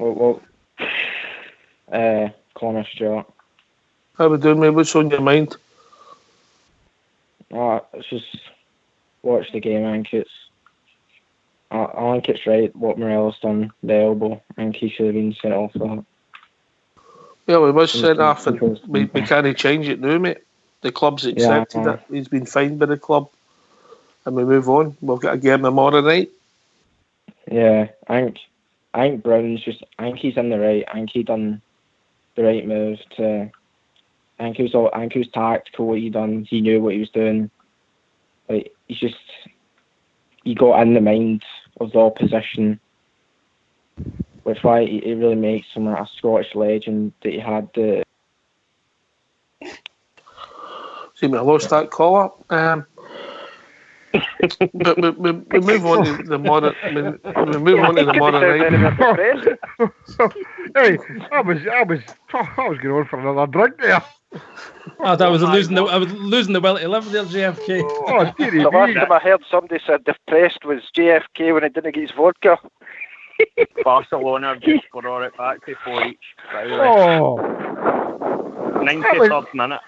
Connor Stewart. How we doing, mate? What's on your mind? It's just watch the game. I think it's right what Morelos done, the elbow. I think he should have been sent off for that. Yeah, we was sent off, and we can't change it now, mate. The club's accepted it. He's been fined by the club, and we move on. We've got a game tomorrow night. Yeah, I think Brown's I think he's in the right. I think he done the right move to. I think it was tactical what he done. He knew what he was doing. Like he got in the mind of the opposition, which why it really makes him a Scottish legend that he had the. See me, I lost that caller. But we move on to the modern. We move on to the modern night. Hey, I was going on for another drink there. I was losing the will to live there, JFK. Oh, dearie The last me. time I heard somebody said depressed was JFK when he didn't get his vodka. Barcelona have just brought it back to 4 each. Oh. 93rd minute.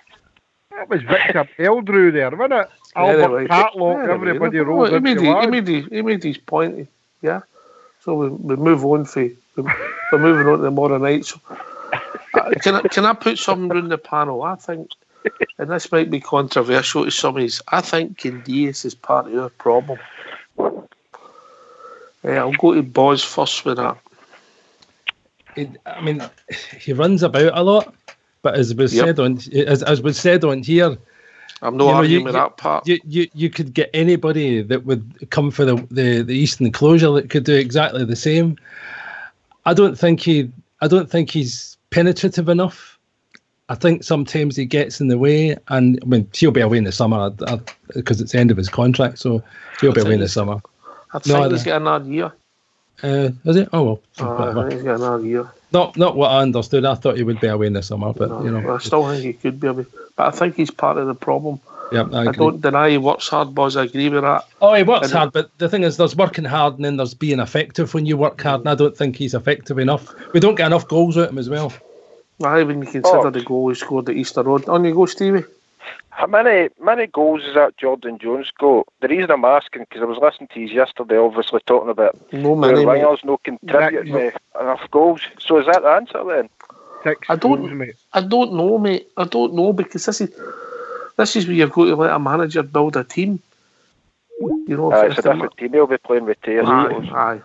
That was Victor Eldrew there, wasn't it? Albert Catlock, everybody rolled into the He made his point, yeah. So we move on we're moving on to the modern night. So, can I put something around the panel? I think, and this might be controversial to some of you, I think Candias is part of our problem. I'll go to Boz first with that. He runs about a lot, but as was said on here, I'm not arguing with that part. You could get anybody that would come for the Eastern closure that could do exactly the same. I don't think he's penetrative enough. I think sometimes he gets in the way, and he'll be away in the summer because it's the end of his contract, so he'll be away in the summer. I think he's got another year. Is it? Oh well. I think he's got another year. Not what I understood. I thought he would be away in the summer, but I still think he could be away. But I think he's part of the problem. Yeah, I don't deny he works hard, Boz. I agree with that. Oh, he works hard, but the thing is, there's working hard and then there's being effective when you work hard, and I don't think he's effective enough. We don't get enough goals out of him as well. Aye, when you consider the goal he scored at Easter Road. On you go, Stevie. How many goals is that Jordan Jones got? The reason I'm asking, because I was listening to you yesterday, obviously talking about wingers no contributing enough goals. So is that the answer then? I don't know, mate. I don't know, because this is where you've got to let a manager build a team. It's a different team. He'll be playing with Taylor. Aye.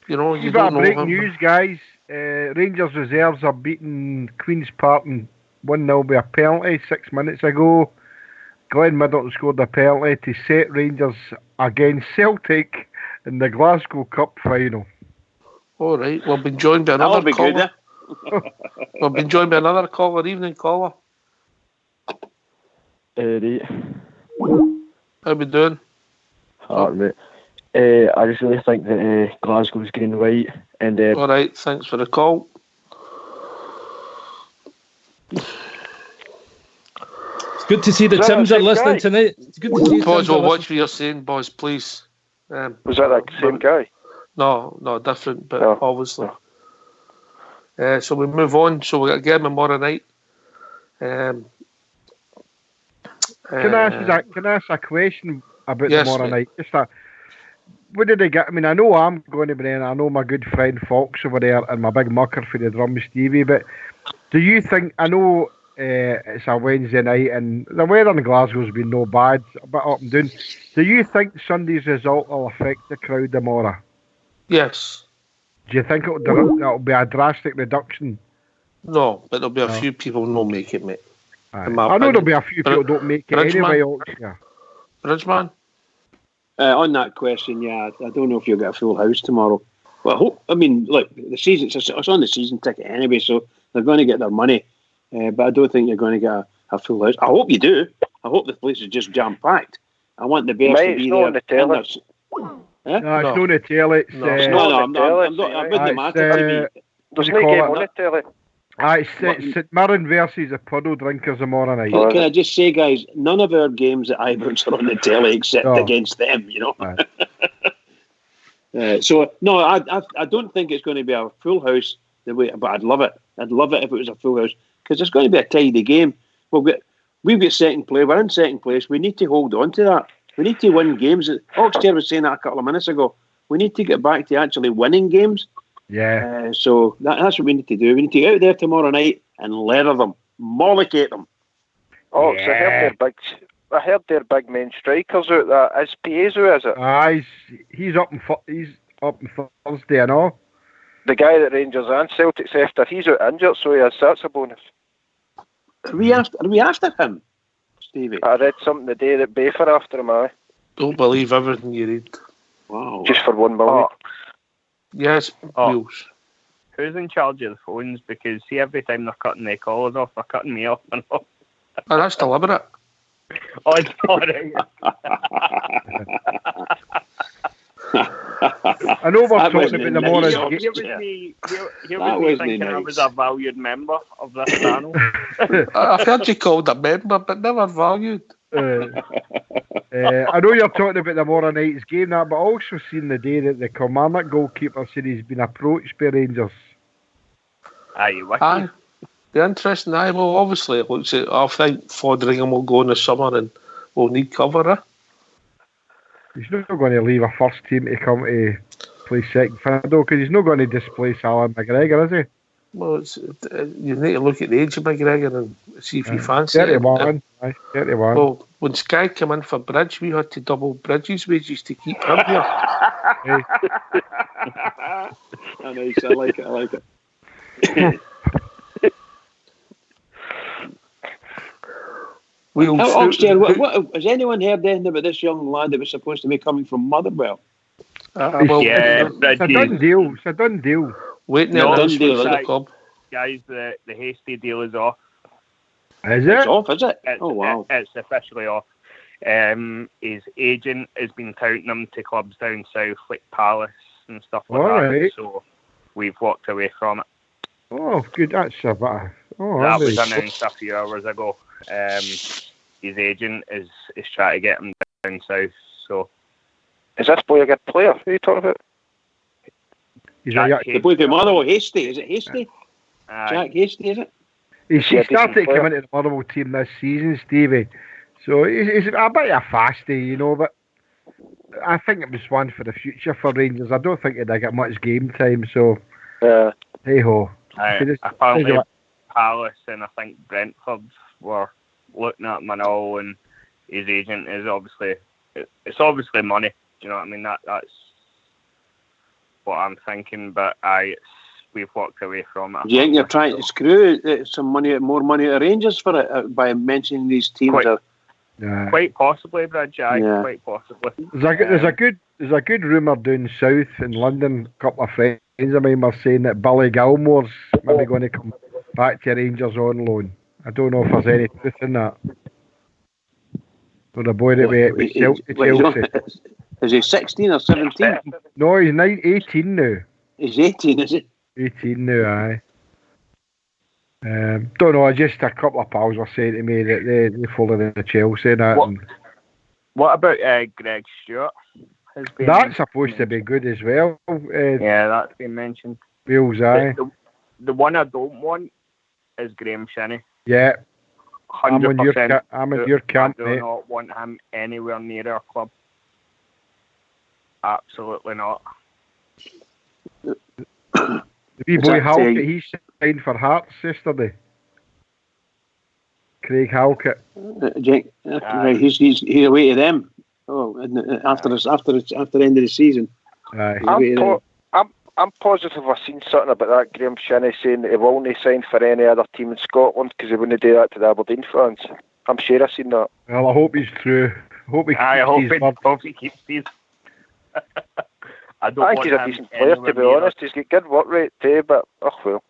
You got don't know breaking him. news, guys. Rangers reserves are beating Queen's Park 1-0 with a penalty 6 minutes ago. Glenn Middleton scored a penalty to set Rangers against Celtic in the Glasgow Cup final. All right, we've been joined by another caller. We've been joined by another caller. Evening, caller. Right. How we doing? Mate. I just really think that Glasgow's green and white. And all right, thanks for the call. It's good to see the Tims are listening tonight. It's good to see Boz, watch what you're saying, Boz, please. Was that the same guy? No, different, but obviously. So we move on. So we got a game tomorrow night. Can I ask a question about tomorrow night? Just what did they get? I mean, I know I'm going to be there. I know my good friend Fox over there and my big mucker for the drums, Stevie. But do you think? I know it's a Wednesday night and the weather in Glasgow's been no bad, a bit up and down. Do you think Sunday's result will affect the crowd tomorrow? Yes. Do you think it'll be a drastic reduction? No, but there'll be a few people not make it, mate. I know there'll be a few people don't make it anyway. Bridgeman? On that question, I don't know if you'll get a full house tomorrow. Well, the season, it's on the season ticket anyway, so they're going to get their money. But I don't think you're going to get a full house. I hope you do. I hope the place is just jam-packed. I want the Bears to be there. On the telly. No, it's not on the telly. I wouldn't matter to me. There's no game on the telly. It's St Mirren versus the Puddle Drinkers tomorrow night. Can I just say, guys, none of our games at Ibrox are on the telly except against them, So, no, I don't think it's going to be a full house, but I'd love it. I'd love it if it was a full house, because it's going to be a tidy game. We've got second place. We're in second place. We need to hold on to that. We need to win games. Oxford was saying that a couple of minutes ago. We need to get back to actually winning games. Yeah. So that's what we need to do. We need to get out there tomorrow night and leather them, mollocate them. Oh, yeah. So I heard their big main strikers out there. Is Piezo, is it? He's up on Thursday and all. The guy that Rangers and Celtic's after, he's out injured, so that's a bonus. Are we after him, Stevie? I read something today that Bayford after him, aye. Don't believe everything you read. Wow. Just for 1 million. Yes, Wheels. Who's in charge of the phones? Because see, every time they're cutting their callers off, they're cutting me off and off. That's deliberate. Oh, sorry. I know we're talking about the morning. Here was me thinking I was a valued member of this panel. I've heard you called a member, but never valued. I know you're talking about tomorrow night's game, but I also seen the day that the Kilmarnock goalkeeper said he's been approached by Rangers. Aye, be interesting. Aye, well, obviously it looks at. I think Foderingham will go in the summer and we'll need cover. He's not going to leave a first team to come to play second fiddle because he's not going to displace Alan McGregor, is he? Well, you need to look at the age of McGregor and see if you fancy 31. it. 31. Well, when Sky came in for Bridge, we had to double Bridge's wages to keep him here. Nice, I like it. Oxford, has anyone heard anything about this young lad that was supposed to be coming from Motherwell? It's a done deal. It's a done deal. Waiting at done deal at the club. Guys, the hasty deal is off. Is it? It's off, is it? Oh, wow. It's officially off. His agent has been touting him to clubs down south, like Palace and stuff like that. Right. So we've walked away from it. Oh, good. That's a bit. That was announced a few hours ago. His agent is trying to get him down south. So, is this boy a good player? Who are you talking about? The boy from Motherwell, Hasty. Is it Hasty? Jack Hasty, is it? He started coming into the Motherwell team this season, Stevie. So he's a bit of a fasty, but I think it was one for the future for Rangers. I don't think they'd get much game time. So, hey ho. Apparently, Palace and I think Brentford were looking at him and all, and his agent is it's obviously money. Do you know what I mean? That's what I'm thinking. But we've walked away from it. Do you think you're trying to screw more money at Rangers for it by mentioning these teams? Quite possibly, Bridge. Quite possibly. There's a good rumour down south in London. A couple of friends of mine were saying that Billy Gilmore's maybe going to come back to Rangers on loan. I don't know if there's any truth in that. Or the boy that we Chelsea. Is he 16 or 17? No, he's 18 now. He's 18, is it? 18 now, aye. Don't know, just a couple of pals were saying to me that they followed the Chelsea and that. What about Greg Stewart? That's supposed to be good as well. That's been mentioned. Wales, aye. The one I don't want is Graham Shinney. Yeah. 100%. I'm in your camp, mate. I do not want him anywhere near our club. Absolutely not. The wee boy Halkett, he signed for Hearts yesterday. Craig Halkett. He's away to them. Oh, after the end of the season. I'm positive I've seen something about that Graham Shinney saying that he won't sign for any other team in Scotland because he wouldn't do that to the Aberdeen fans. I'm sure I've seen that. Well, I hope he's true. I hope he keeps these. I think he's a decent player, to be honest. He's got good work rate too, but well.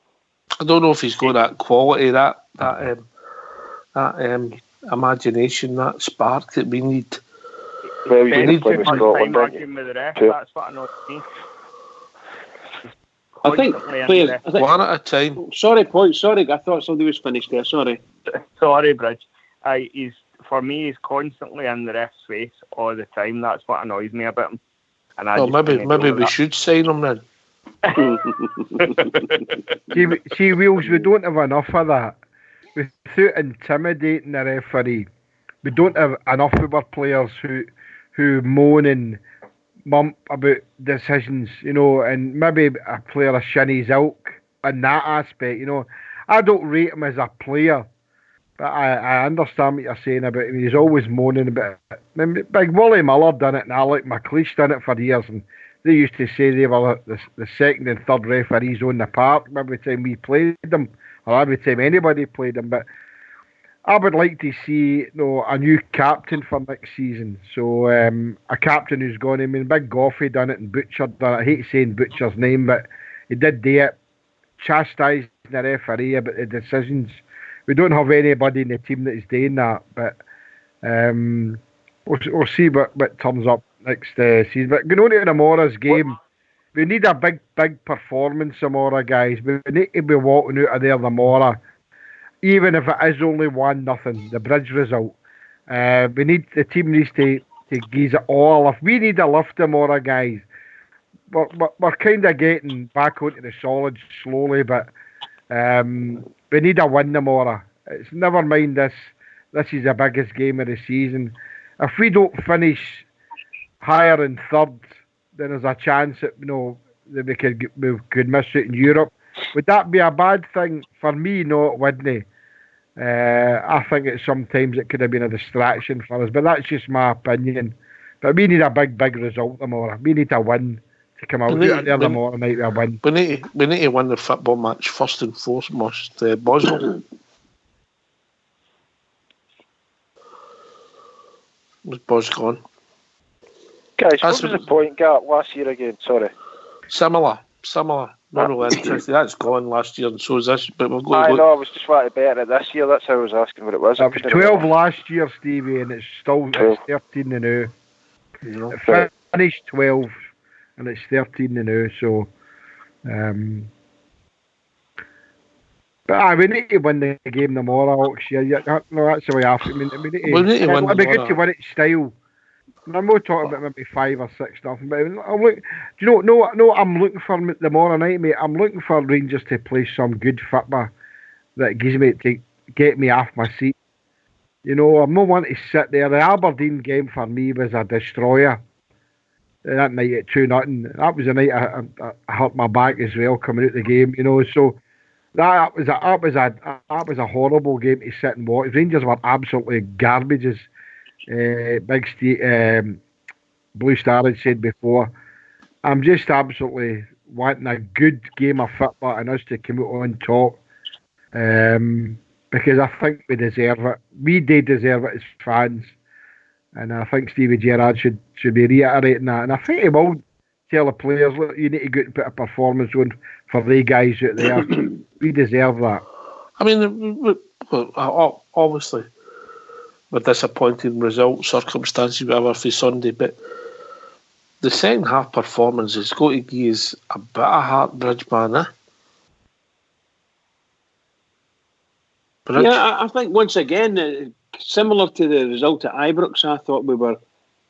I don't know if he's got that quality, that imagination, that spark that we need. Well, we need to Scotland. That's what I know. I think players one at a time. Sorry, I thought somebody was finished there. Sorry, Bridge. For me, he's constantly in the ref's face all the time. That's what annoys me about him. And maybe we should sign him then. see, Wheels, we don't have enough of that. Without intimidating the referee, we don't have enough of our players who moan and mump about decisions, and maybe a player of Shinney's ilk in that aspect, I don't rate him as a player, but I understand what you're saying about him. He's always moaning about it. I mean, Big Wally Miller done it and Alec McLeish done it for years, and they used to say they were the second and third referees on the park every time we played them, or every time anybody played them, but I would like to see a new captain for next season. So a captain who's gone. I mean, Big Goffey done it and Butcher done it. I hate saying Butcher's name, but he did do it. Chastising the referee about the decisions. We don't have anybody in the team that is doing that. But We'll see what turns up next season. But going on to tomorrow's game, we need a big performance tomorrow, guys. We need to be walking out of there tomorrow, even if it is only 1-0, the Bridge result. The team needs to give it all. If we need a lift tomorrow, guys, we're kind of getting back onto the solids slowly, but we need a win tomorrow. It's never mind this. This is the biggest game of the season. If we don't finish higher than third, then there's a chance that that we could miss it in Europe. Would that be a bad thing? For me? No, it wouldn't. I think sometimes it could have been a distraction for us, but that's just my opinion. But we need a big result tomorrow. We need a win to come out there tomorrow night with a win. We need to win the football match first and foremost. Boswell. Was Buzz gone? Guys, what was the point gap last year again? Sorry. Similar. Not really interesting. That's gone last year, and so is this. But we'll go. I know. I was just wanting to better it this year. That's how I was asking what it was. It was 12 last year, Stevie, and it's 13 now. It finished 12, and it's 13 now. So, but we need to win the game tomorrow. No, that's the way I feel. We need to win. It'd be good to win it style. I'm not talking about maybe 5 or 6 nothing, but I'm looking for tomorrow night, mate. I'm looking for Rangers to play some good football that gives me to get me off my seat. I'm not wanting to sit there. The Aberdeen game for me was a destroyer. That night at 2-0. That was the night I hurt my back as well coming out the game. So that was a horrible game to sit and watch. Rangers were absolutely garbages. Blue Star had said before. I'm just absolutely wanting a good game of football and us to come out on top, because I think we deserve it. We did deserve it as fans, and I think Stevie Gerrard should be reiterating that. And I think he will tell the players, look, you need to go and put a performance on for the guys out there. We deserve that. I mean, obviously, with disappointing results, circumstances, whatever, for Sunday, but the second half performance has got to give us a bit of heart, Bridge, man. Yeah, I think once again, similar to the result at Ibrox, I thought we were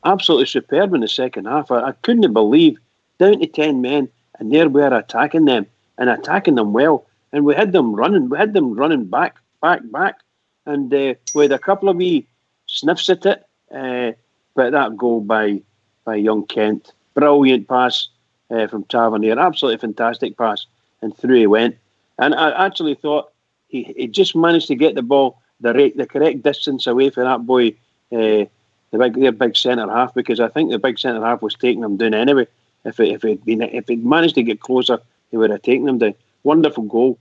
absolutely superb in the second half. I couldn't believe, down to 10 men, and there we are attacking them, and attacking them well. And we had them running back. And we had a couple of wee sniffs at it. But that goal by young Kent, brilliant pass from Tavernier, absolutely fantastic pass, and through he went. And I actually thought he just managed to get the ball the correct distance away from that boy, their big centre half, because I think the big centre half was taking him down anyway. If he'd managed to get closer, he would have taken him down. Wonderful goal,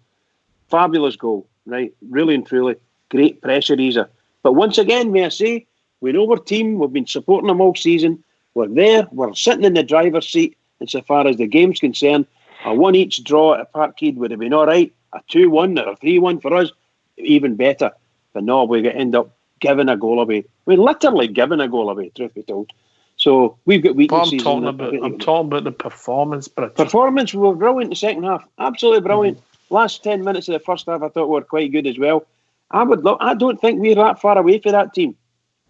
fabulous goal, right? Really and truly, great pressure easer. But once again, may I say, we know our team. We've been supporting them all season. We're there. We're sitting in the driver's seat insofar as the game's concerned. A 1-1 draw at Parkhead would have been all right. A 2-1 or a 3-1 for us, even better. But no, we end up giving a goal away. We're literally giving a goal away, truth be told. So we've got weaknesses. I'm talking about the performance. Performance, we were brilliant in the second half. Absolutely brilliant. Last 10 minutes of the first half, I thought we were quite good as well. I don't think we're that far away from that team.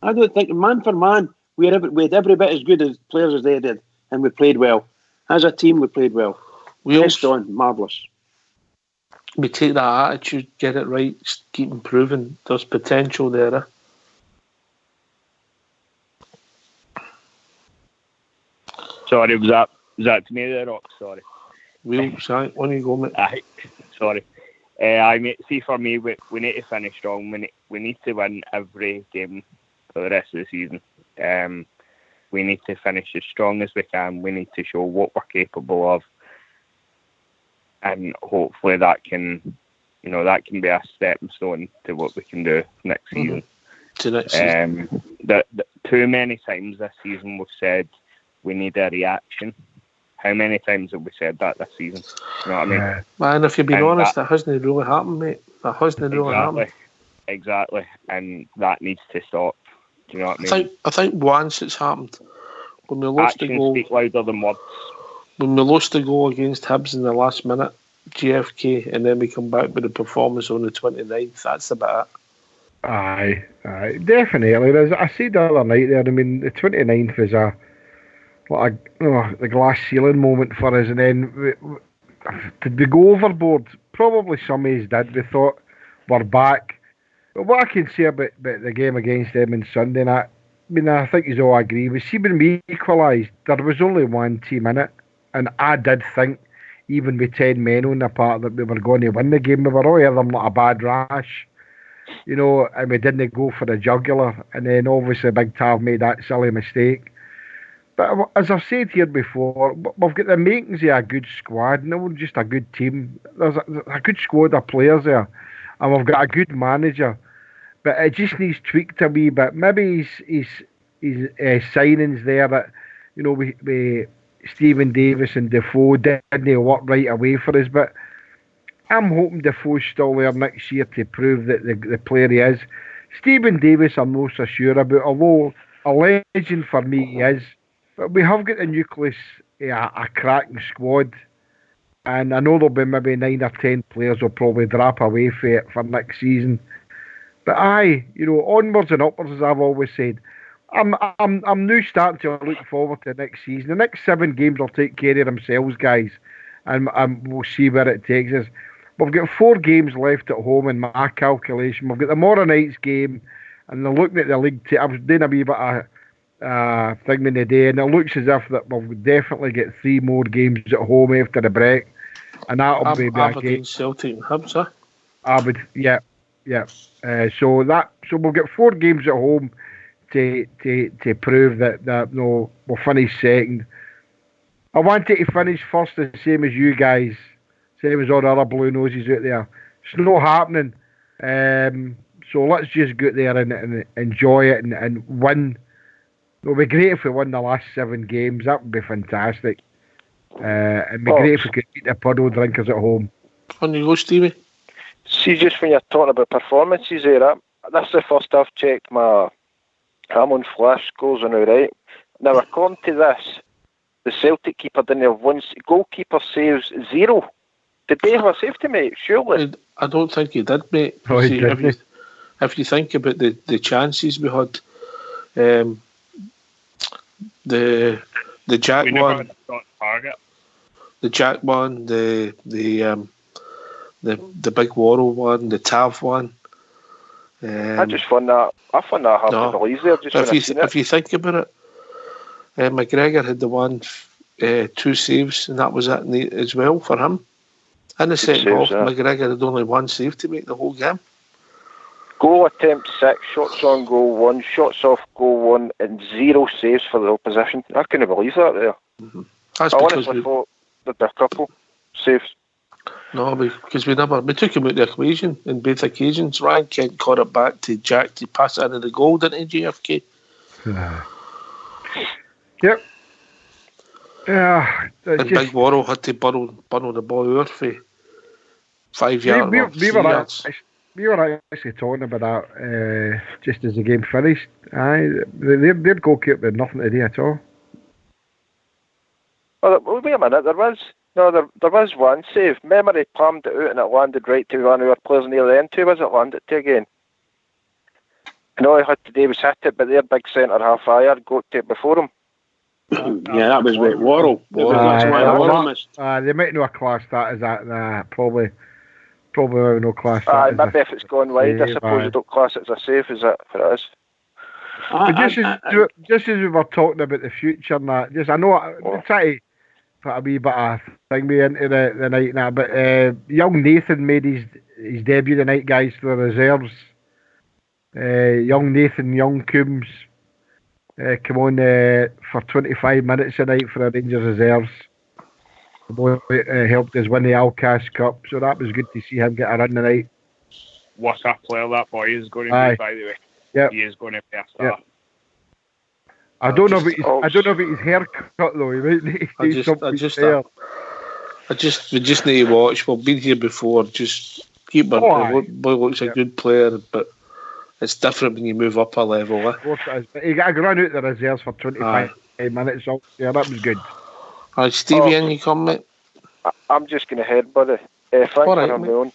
I don't think, man for man, we had every bit as good as players as they did, and we played well. As a team, we played well. Marvellous. We take that attitude, get it right, keep improving. There's potential there. Sorry, was that to me there, Rock? Sorry. Sorry, on you go, mate. Sorry. I see, for me, we need to finish strong. We need to win every game for the rest of the season. We need to finish as strong as we can. We need to show what we're capable of, and hopefully that can be a stepping stone to what we can do next season. To next season. Too many times this season we've said we need a reaction. How many times have we said that this season? You know what I mean? Man, if you've been honest, that hasn't really happened, mate. That hasn't really happened. Exactly. And that needs to stop. Do you know what I mean? I think once it's happened when we lost the goal. Speak louder than words. When we lost the goal against Hibs in the last minute, GFK, and then we come back with the performance on the 29th. That's about it. Aye, definitely. As I said the other night there, I mean, the 29th was the glass ceiling moment for us, and then did we go overboard? Probably some of us did. We thought we're back. But what I can say about the game against them on Sunday night, I think you all agree. We see when we equalised, there was only one team in it, and I did think, even with 10 men on the part, that we were going to win the game. We were all of them like a bad rash, and we didn't go for the jugular. And then obviously Big Tav made that silly mistake. But as I've said here before, we've got the makings of a good squad, not just a good team. There's a good squad of players there, and we've got a good manager. But it just needs tweaked a wee bit. Maybe his signings there that, we Stephen Davis and Defoe didn't work right away for us. But I'm hoping Defoe's still there next year to prove that the player he is. Stephen Davis, I'm not so sure about, although a legend for me he is. But we have got the nucleus, a cracking squad. And I know there'll be maybe 9 or 10 players will probably drop away for it for next season. But onwards and upwards, as I've always said. I'm now starting to look forward to next season. The next 7 games will take care of themselves, guys, and we'll see where it takes us. We've got 4 games left at home in my calculation. We've got tomorrow night's game, and they're looking at the league. I was doing a wee bit of thing in the day, and it looks as if that we'll definitely get 3 more games at home after the break, and that'll be a game. Celtic and Hibs, huh? Yeah. So we'll get 4 games at home to prove that we'll finish second. I wanted to finish first, the same as you guys, same as all the other blue noses out there. It's not happening. So let's just go there and enjoy it and win. It would be great if we won the last 7 games. That would be fantastic. It'd be great if we could beat the puddle drinkers at home. On you go, Stevie. See, just when you're talking about performances there, that's the first I've checked my Hamon Flash scores are now right. Now, according to this, the Celtic keeper didn't have one goalkeeper saves 0. Did they have a safety, mate? Surely. I don't think he did, mate. Oh, See, if you think about the chances we had, the Jack one, the Jack one, the big Worrell one, the Tav one. I just found that hard to believe there. If you think about it, McGregor had the 2 saves, and that was it as well for him. In the second half, McGregor had only 1 save to make the whole game. Goal attempt 6, shots on goal 1, shots off goal 1, and 0 saves for the opposition. I couldn't believe that there. Mm-hmm. I honestly thought there'd be a couple saves. No, because we took him out of the equation in both occasions. Ryan Kent caught it back to Jack to pass it into the goal, didn't he, GFK? Yep. And Big Worrell had to burrow the ball out for 5 yards. We were actually talking about that just as the game finished. Their goalkeeper had nothing to do at all. Well, wait a minute, there was one save. Memory palmed it out and it landed right to one of our players near the end. Who was it landed to again? And all he had to do was hit it, but their big centre half got to it before him. Yeah, that was with Worrell. That's why Worrell missed. They might not class that as that. Probably no class that. Maybe if it's gone wide, I suppose you don't class it as a save, is it? If it is. Just as we were talking about the future and that, I know I'm trying to put a wee bit of thing into the night now, but young Nathan made his debut tonight, guys, for the reserves. Young Nathan, young Coombs, come on for 25 minutes tonight for the Rangers reserves. The boy helped us win the Alcast Cup, so that was good to see him get a run tonight. What a player that boy is going to be, by the way. Yep. He is going to be a star. Yep. I don't know about his haircut though. We just need to watch. We've been here before. Just keep boy looks a good player, but it's different when you move up a level. Of course it is. But he got a run out the reserves for 25 minutes. Yeah, that was good. Aye, Stevie, in you come, mate. I'm just going to head, buddy. Thanks for having me on.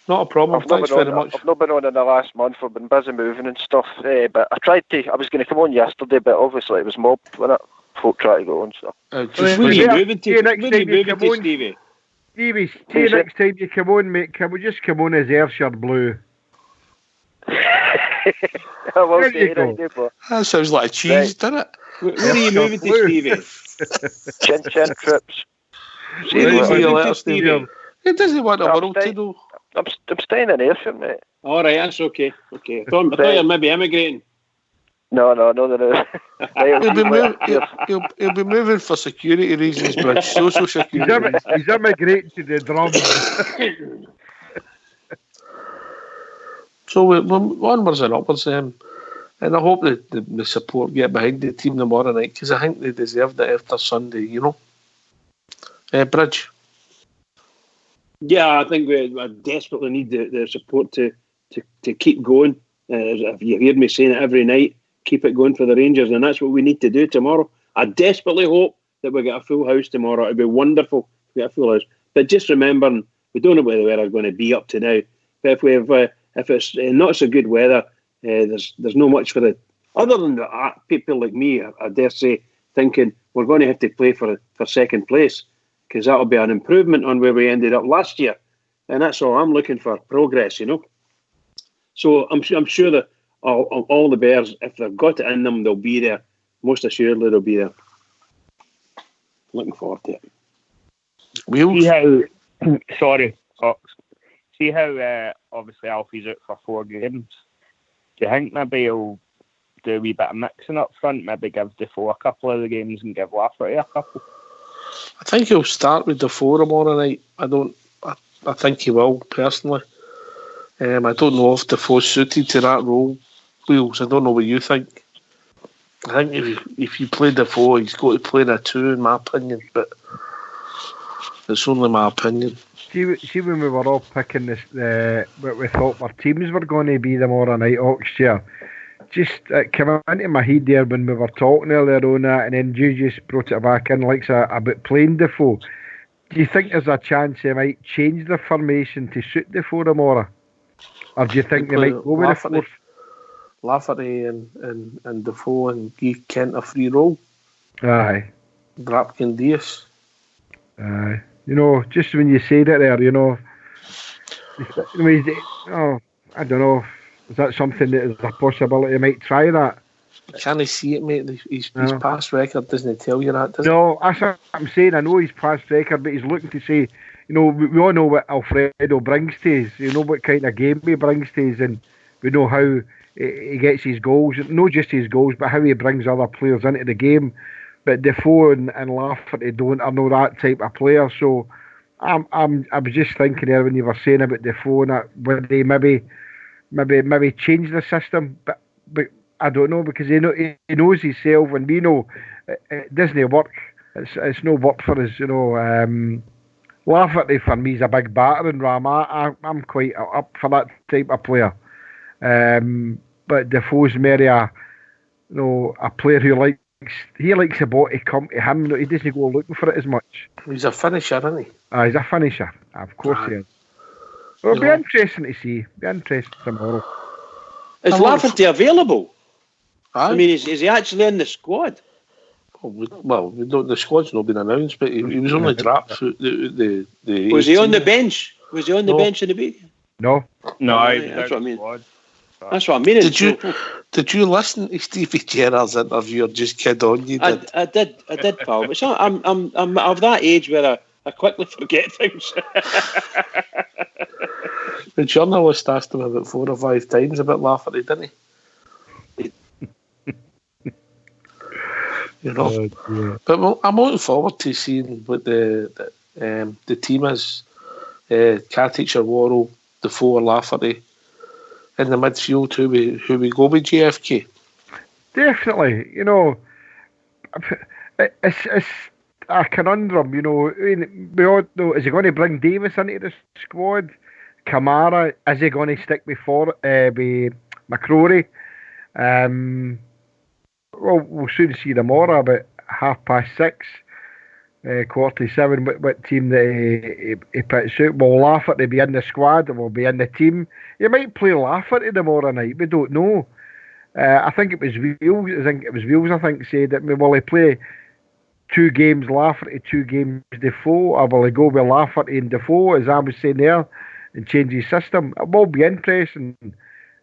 Not a problem. Thanks very much. I've not been on in the last month. I've been busy moving and stuff. But I was going to come on yesterday, but obviously it was mobbed when folk tried to go on. So. When are you moving to, Stevie? Stevie, see you next time you come on, mate. Can we just come on as Ayrshire Blue? There you go. That sounds like cheese, doesn't it? Where are you moving to, Stevie? Chin trips. Stevie. He doesn't want the world to know. I'm staying in Ayrshire, mate. All right, that's okay. I thought you were maybe emigrating. No. He'll be moving for security reasons, but social security. He's emigrating to the drums. So we're onwards and upwards, and I hope that the support get behind the team tomorrow night, because I think they deserved it after Sunday, Bridge. Yeah, I think we desperately need the support to keep going. If you hear me saying it every night, keep it going for the Rangers, and that's what we need to do tomorrow. I desperately hope that we get a full house tomorrow. It'd be wonderful if we get a full house. But just remembering, we don't know where the weather's going to be up to now. But if it's not so good weather, there's no much for it. Other than that, people like me, I dare say, thinking we're going to have to play for second place, because that'll be an improvement on where we ended up last year. And that's all I'm looking for, progress, So I'm sure that all the Bears, if they've got it in them, they'll be there. Most assuredly, they'll be there. Looking forward to it. See how, sorry, Fox. See how obviously Alfie's out for 4 games. Do you think maybe he'll do a wee bit of mixing up front? Maybe give Defoe a couple of the games and give Lafferty a couple? I think he'll start with Defoe tomorrow night. I think he will, personally. I don't know if Defoe's suited to that role, Wheels. I don't know what you think. I think if you play Defoe, he's got to play in a 2, in my opinion, but it's only my opinion. See when we were all picking what we thought our teams were going to be tomorrow night, Oxshire, just came into my head there when we were talking earlier on that, and then you just brought it back in like about playing Defoe. Do you think there's a chance they might change the formation to suit Defoe tomorrow? Or do you think they might go with the 4? Lafferty and Defoe, and give Kent a free roll? Aye. Drapkin Diaz? Aye. Just when you said it there, I don't know. Is that something that is a possibility? You might try that. Can I see it, mate? His past record doesn't tell you that, does it? No, that's what I'm saying. I know his past record, but he's looking to say, we all know what Alfredo brings to us. You know what kind of game he brings to us, and we know how he gets his goals. Not just his goals, but how he brings other players into the game. But Defoe and Lafferty are not that type of player. So I was just thinking there when you were saying about Defoe, and that would they maybe change the system, but I don't know, because he knows himself, and we know it doesn't work. It's no work for us, Lafferty for me is a big battering ram. I'm quite up for that type of player, but Defoe's maybe a player who likes the ball to come to him. He doesn't go looking for it as much. He's a finisher, isn't he? He's a finisher. Of course he is. It'll be interesting to see. Be interesting tomorrow. Is Lafferty available? I mean, is he actually in the squad? Well, the squad's not been announced, but he was only dropped. The was he on the bench? Was he on the bench in the week? No. That's what I mean. That's what I mean. Did you listen to Stevie Gerrard's interview, or just kid on? You did. I did, pal. But I'm of that age where I quickly forget things. The journalist asked him about 4 or 5 times about Lafferty, didn't he? But I'm looking forward to seeing what the team is. Car-teacher Worrell, Defoe or Lafferty in the midfield. Who we go with, JFK? Definitely. It's a conundrum. We all know, is he going to bring Davis into the squad? Kamara, is he going to stick with McCrory. Well, we'll soon see tomorrow about 6:30, 7. What team that he puts out? Will Lafferty be in the squad? Will be in the team? He might play Lafferty tomorrow night. We don't know. I think it was Wheels. I think said that. Will he play 2 games Lafferty, 2 games Defoe, or will he go with Lafferty and Defoe, as I was saying there, and change his system? It will be interesting.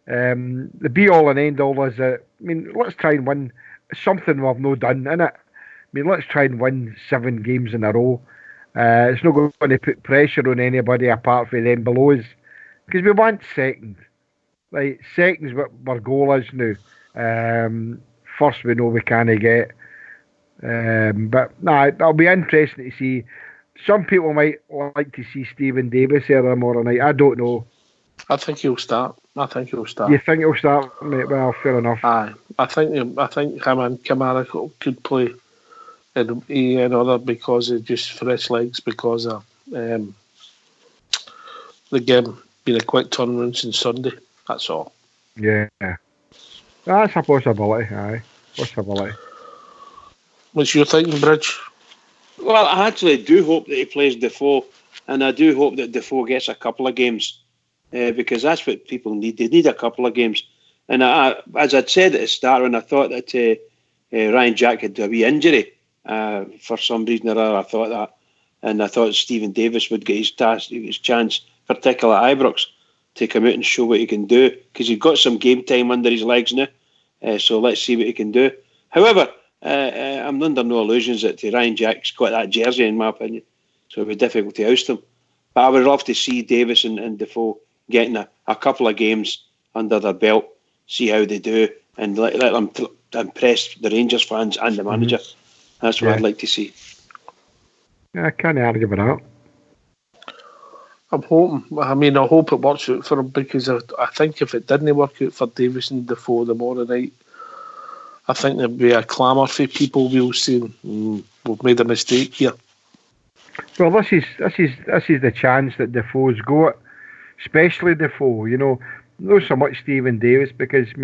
The be all and end all is that, let's try and win something we've not done, innit? Let's try and win 7 games in a row. It's not going to put pressure on anybody apart from them below us, because we want second. Like, second's what our goal is now. First we know we can't get. But it'll be interesting to see. Some people might like to see Stephen Davis here tomorrow night. I don't know. I think he'll start. You think he'll start, mate? Well, fair enough. Aye, I think him and Kamara could play in other because of just fresh legs, because of the game being a quick turnaround since Sunday. That's all. Yeah, that's a possibility. Aye, possibility. What's your thinking, Bridge? Well, I actually do hope that he plays Defoe, and I do hope that Defoe gets a couple of games, because that's what people need. They need a couple of games. And as I'd said at the start, when I thought that Ryan Jack had a wee injury for some reason or other, I thought that, and I thought Stephen Davis would get his chance, particularly at Ibrox, to come out and show what he can do, because he's got some game time under his legs now. So let's see what he can do. However, I'm under no illusions that Ryan Jack's got that jersey, in my opinion, so it'll be difficult to oust him. But I would love to see Davis and Defoe getting a couple of games under their belt, see how they do, and let them impress the Rangers fans and the manager. That's what I'd like to see. Yeah, I can't argue with that. I'm hoping. I hope it works out for him, because I think if it didn't work out for Davis and Defoe tomorrow night, I think there'd be a clamour for people will saying we've made a mistake here. Well, this is the chance that Defoe's got, especially Defoe. Not so much Stephen Davis, because this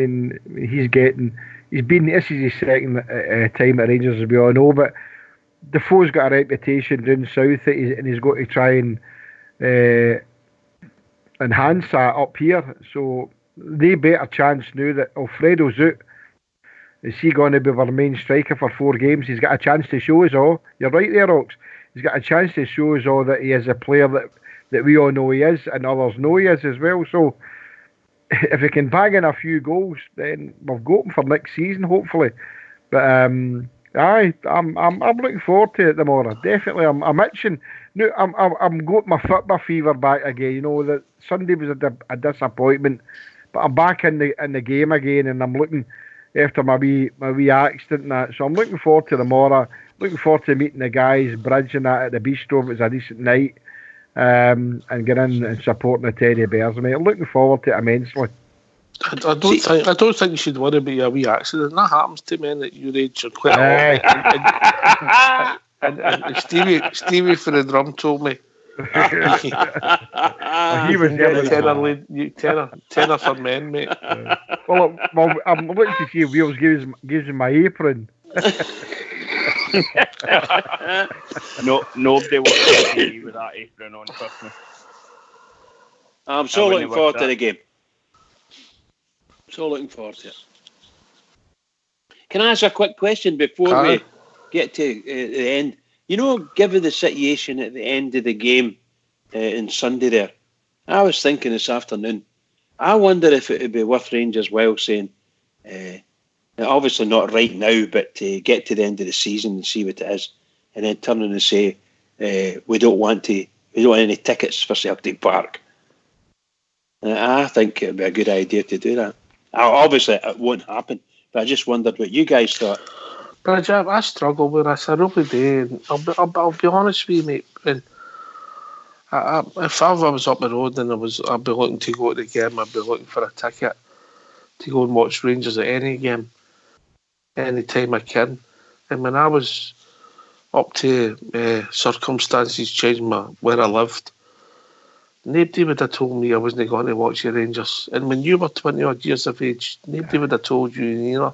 is his second time at Rangers, as we all know. But Defoe's got a reputation down south, and he's got to try and enhance that up here. So they better chance now that Alfredo's out. Is he going to be our main striker for 4 games? He's got a chance to show us all. You're right there, Ox. He's got a chance to show us all that he is a player that we all know he is, and others know he is as well. So if he can bag in a few goals, then we've got him for next season, hopefully. But I'm looking forward to it tomorrow. Definitely, I'm itching. No, I'm got my football fever back again. That Sunday was a disappointment, but I'm back in the game again, and I'm looking after my wee accident and that. So I'm looking forward to tomorrow. Looking forward to meeting the guys, Bridge and that at the bistro. It was a decent night, and get in and supporting the Teddy Bears. I'm looking forward to it immensely. I don't think you should worry about your wee accident. That happens to men at your age. Quite and Stevie for the drum told me. He was tenner for men, mate. Well, I'm looking to see if Wheels gives him my apron. Nobody wants to see with that apron on Christmas. I'm so looking forward to the game. So looking forward to it. Can I ask a quick question before we get to the end? Given the situation at the end of the game on Sunday there, I was thinking this afternoon, I wonder if it would be worth Rangers well saying, obviously not right now, but to get to the end of the season and see what it is, and then turn and say, we don't want any tickets for Celtic Park. I think it would be a good idea to do that. Obviously, it won't happen, but I just wondered what you guys thought. But I struggle with this. I really do. I'll be honest with you, mate. And if I was up the road and I'd be looking to go to the game, I'd be looking for a ticket to go and watch Rangers at any game, any time I can. And when I was up to circumstances changing where I lived, nobody would have told me I wasn't going to watch the Rangers. And when you were 20 odd years of age, nobody would have told you either.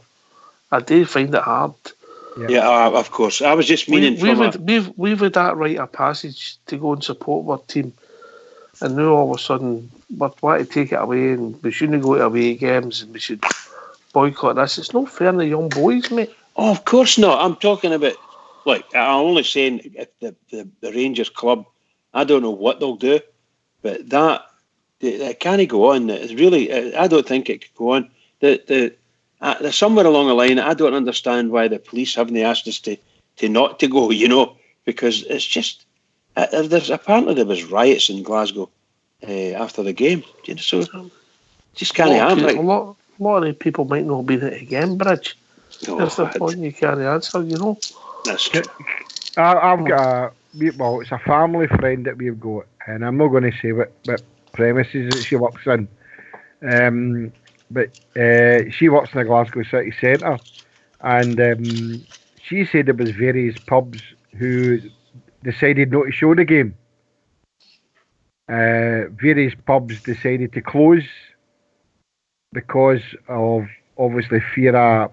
I do find it hard. Yeah, of course. I was just meaning we've had that rite of passage to go and support our team, and now all of a sudden we're trying to take it away, and we shouldn't go to away games, and we should boycott this. It's not fair to the young boys, mate. Oh, of course not. I'm talking about, like, I'm only saying if the Rangers club, I don't know what they'll do, but that it can't go on. It's really, I don't think it could go on. Somewhere along the line, I don't understand why the police haven't asked us to not to go, because it's just, apparently there was riots in Glasgow after the game, so just can't happen. A lot of the people might not be at the game, Bridge. That's the point you can't answer, That's true. I've got it's a family friend that we've got, and I'm not going to say what premises that she works in. But she works in the Glasgow City Centre, and she said there was various pubs who decided not to show the game. Various pubs decided to close because of obviously fear of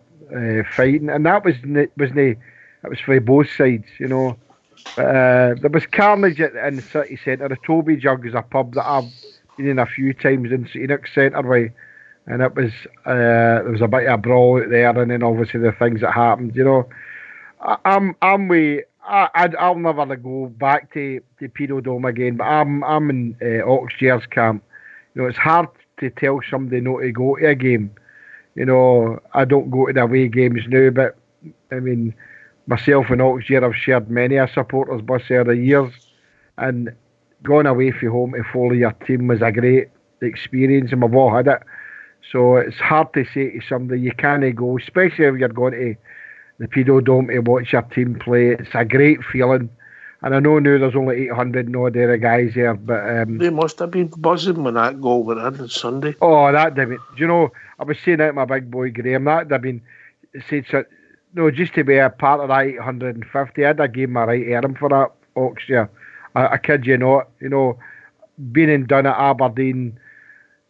fighting, and that was for both sides, There was carnage in the city centre. The Toby Jug is a pub that I've been in a few times in Enoch Centre, and it was there was a bit of a brawl out there, and then obviously the things that happened. I'll never go back to Pedo Dome again, but I'm in Oxjair's camp. It's hard to tell somebody not to go to a game. I don't go to the away games now, but I mean, myself and Oxjair have shared many a supporters bus over the years, and going away from home to follow your team was a great experience, and we've all had it. So it's hard to say to somebody you can't go, especially if you're going to the Pedo Dome to watch your team play. It's a great feeling. And I know now there's only 800 and odd other guys there, but they must have been buzzing when that goal went in on Sunday. Oh, that did it. I was saying that to my big boy Graham, that had been just to be a part of that 850, I'd have given my right arm for that, Oxford. I kid you not. Being and done at Aberdeen,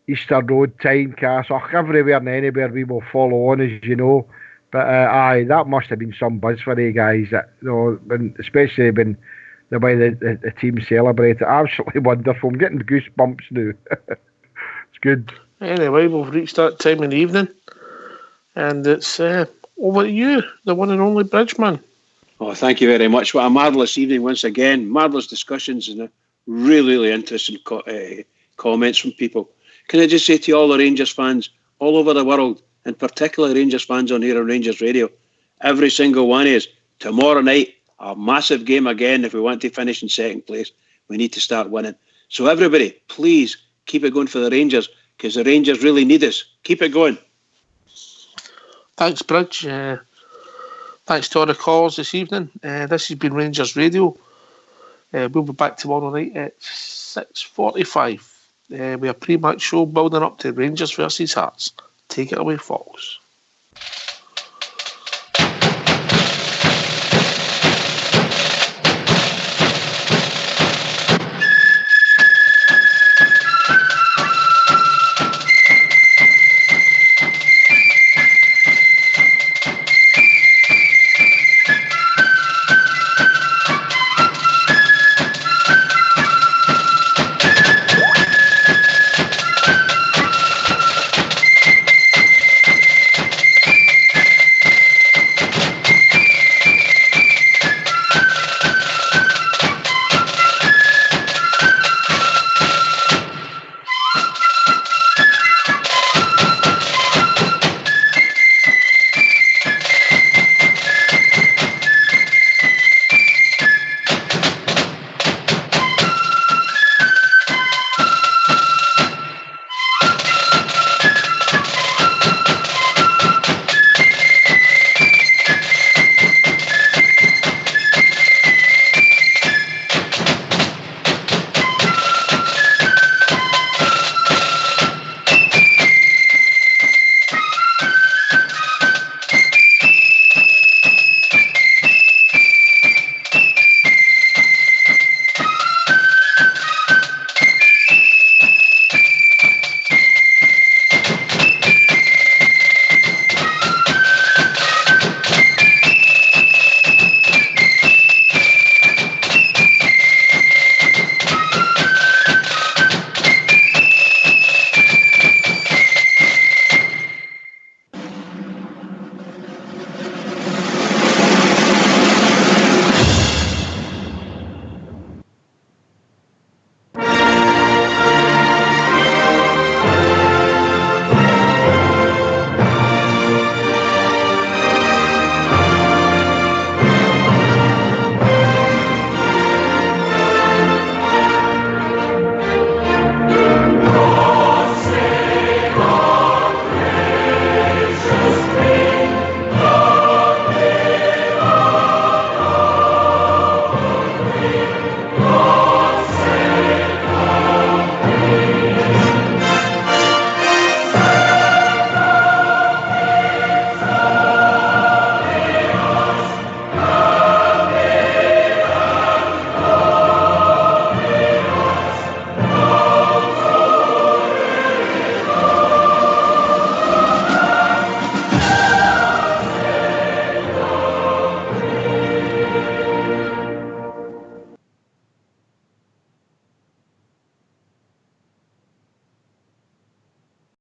Easter Road, Tynecastle, everywhere and anywhere we will follow on, as you know. But that must have been some buzz for the guys, especially when the way the team celebrated. Absolutely wonderful. I'm getting goosebumps now. It's good. Anyway, we've reached that time in the evening, and it's over to you, the one and only Bridgeman. Oh, thank you very much. What a marvellous evening once again. Marvellous discussions and really, really interesting comments from people. Can I just say to all the Rangers fans all over the world, and particularly Rangers fans on here on Rangers Radio, every single one is, tomorrow night, a massive game again. If we want to finish in second place, we need to start winning. So everybody, please keep it going for the Rangers, because the Rangers really need us. Keep it going. Thanks, Bridge. Thanks to all the calls this evening. This has been Rangers Radio. We'll be back tomorrow night at 6:45. We have a pre-match show building up to Rangers versus Hearts. Take it away, folks.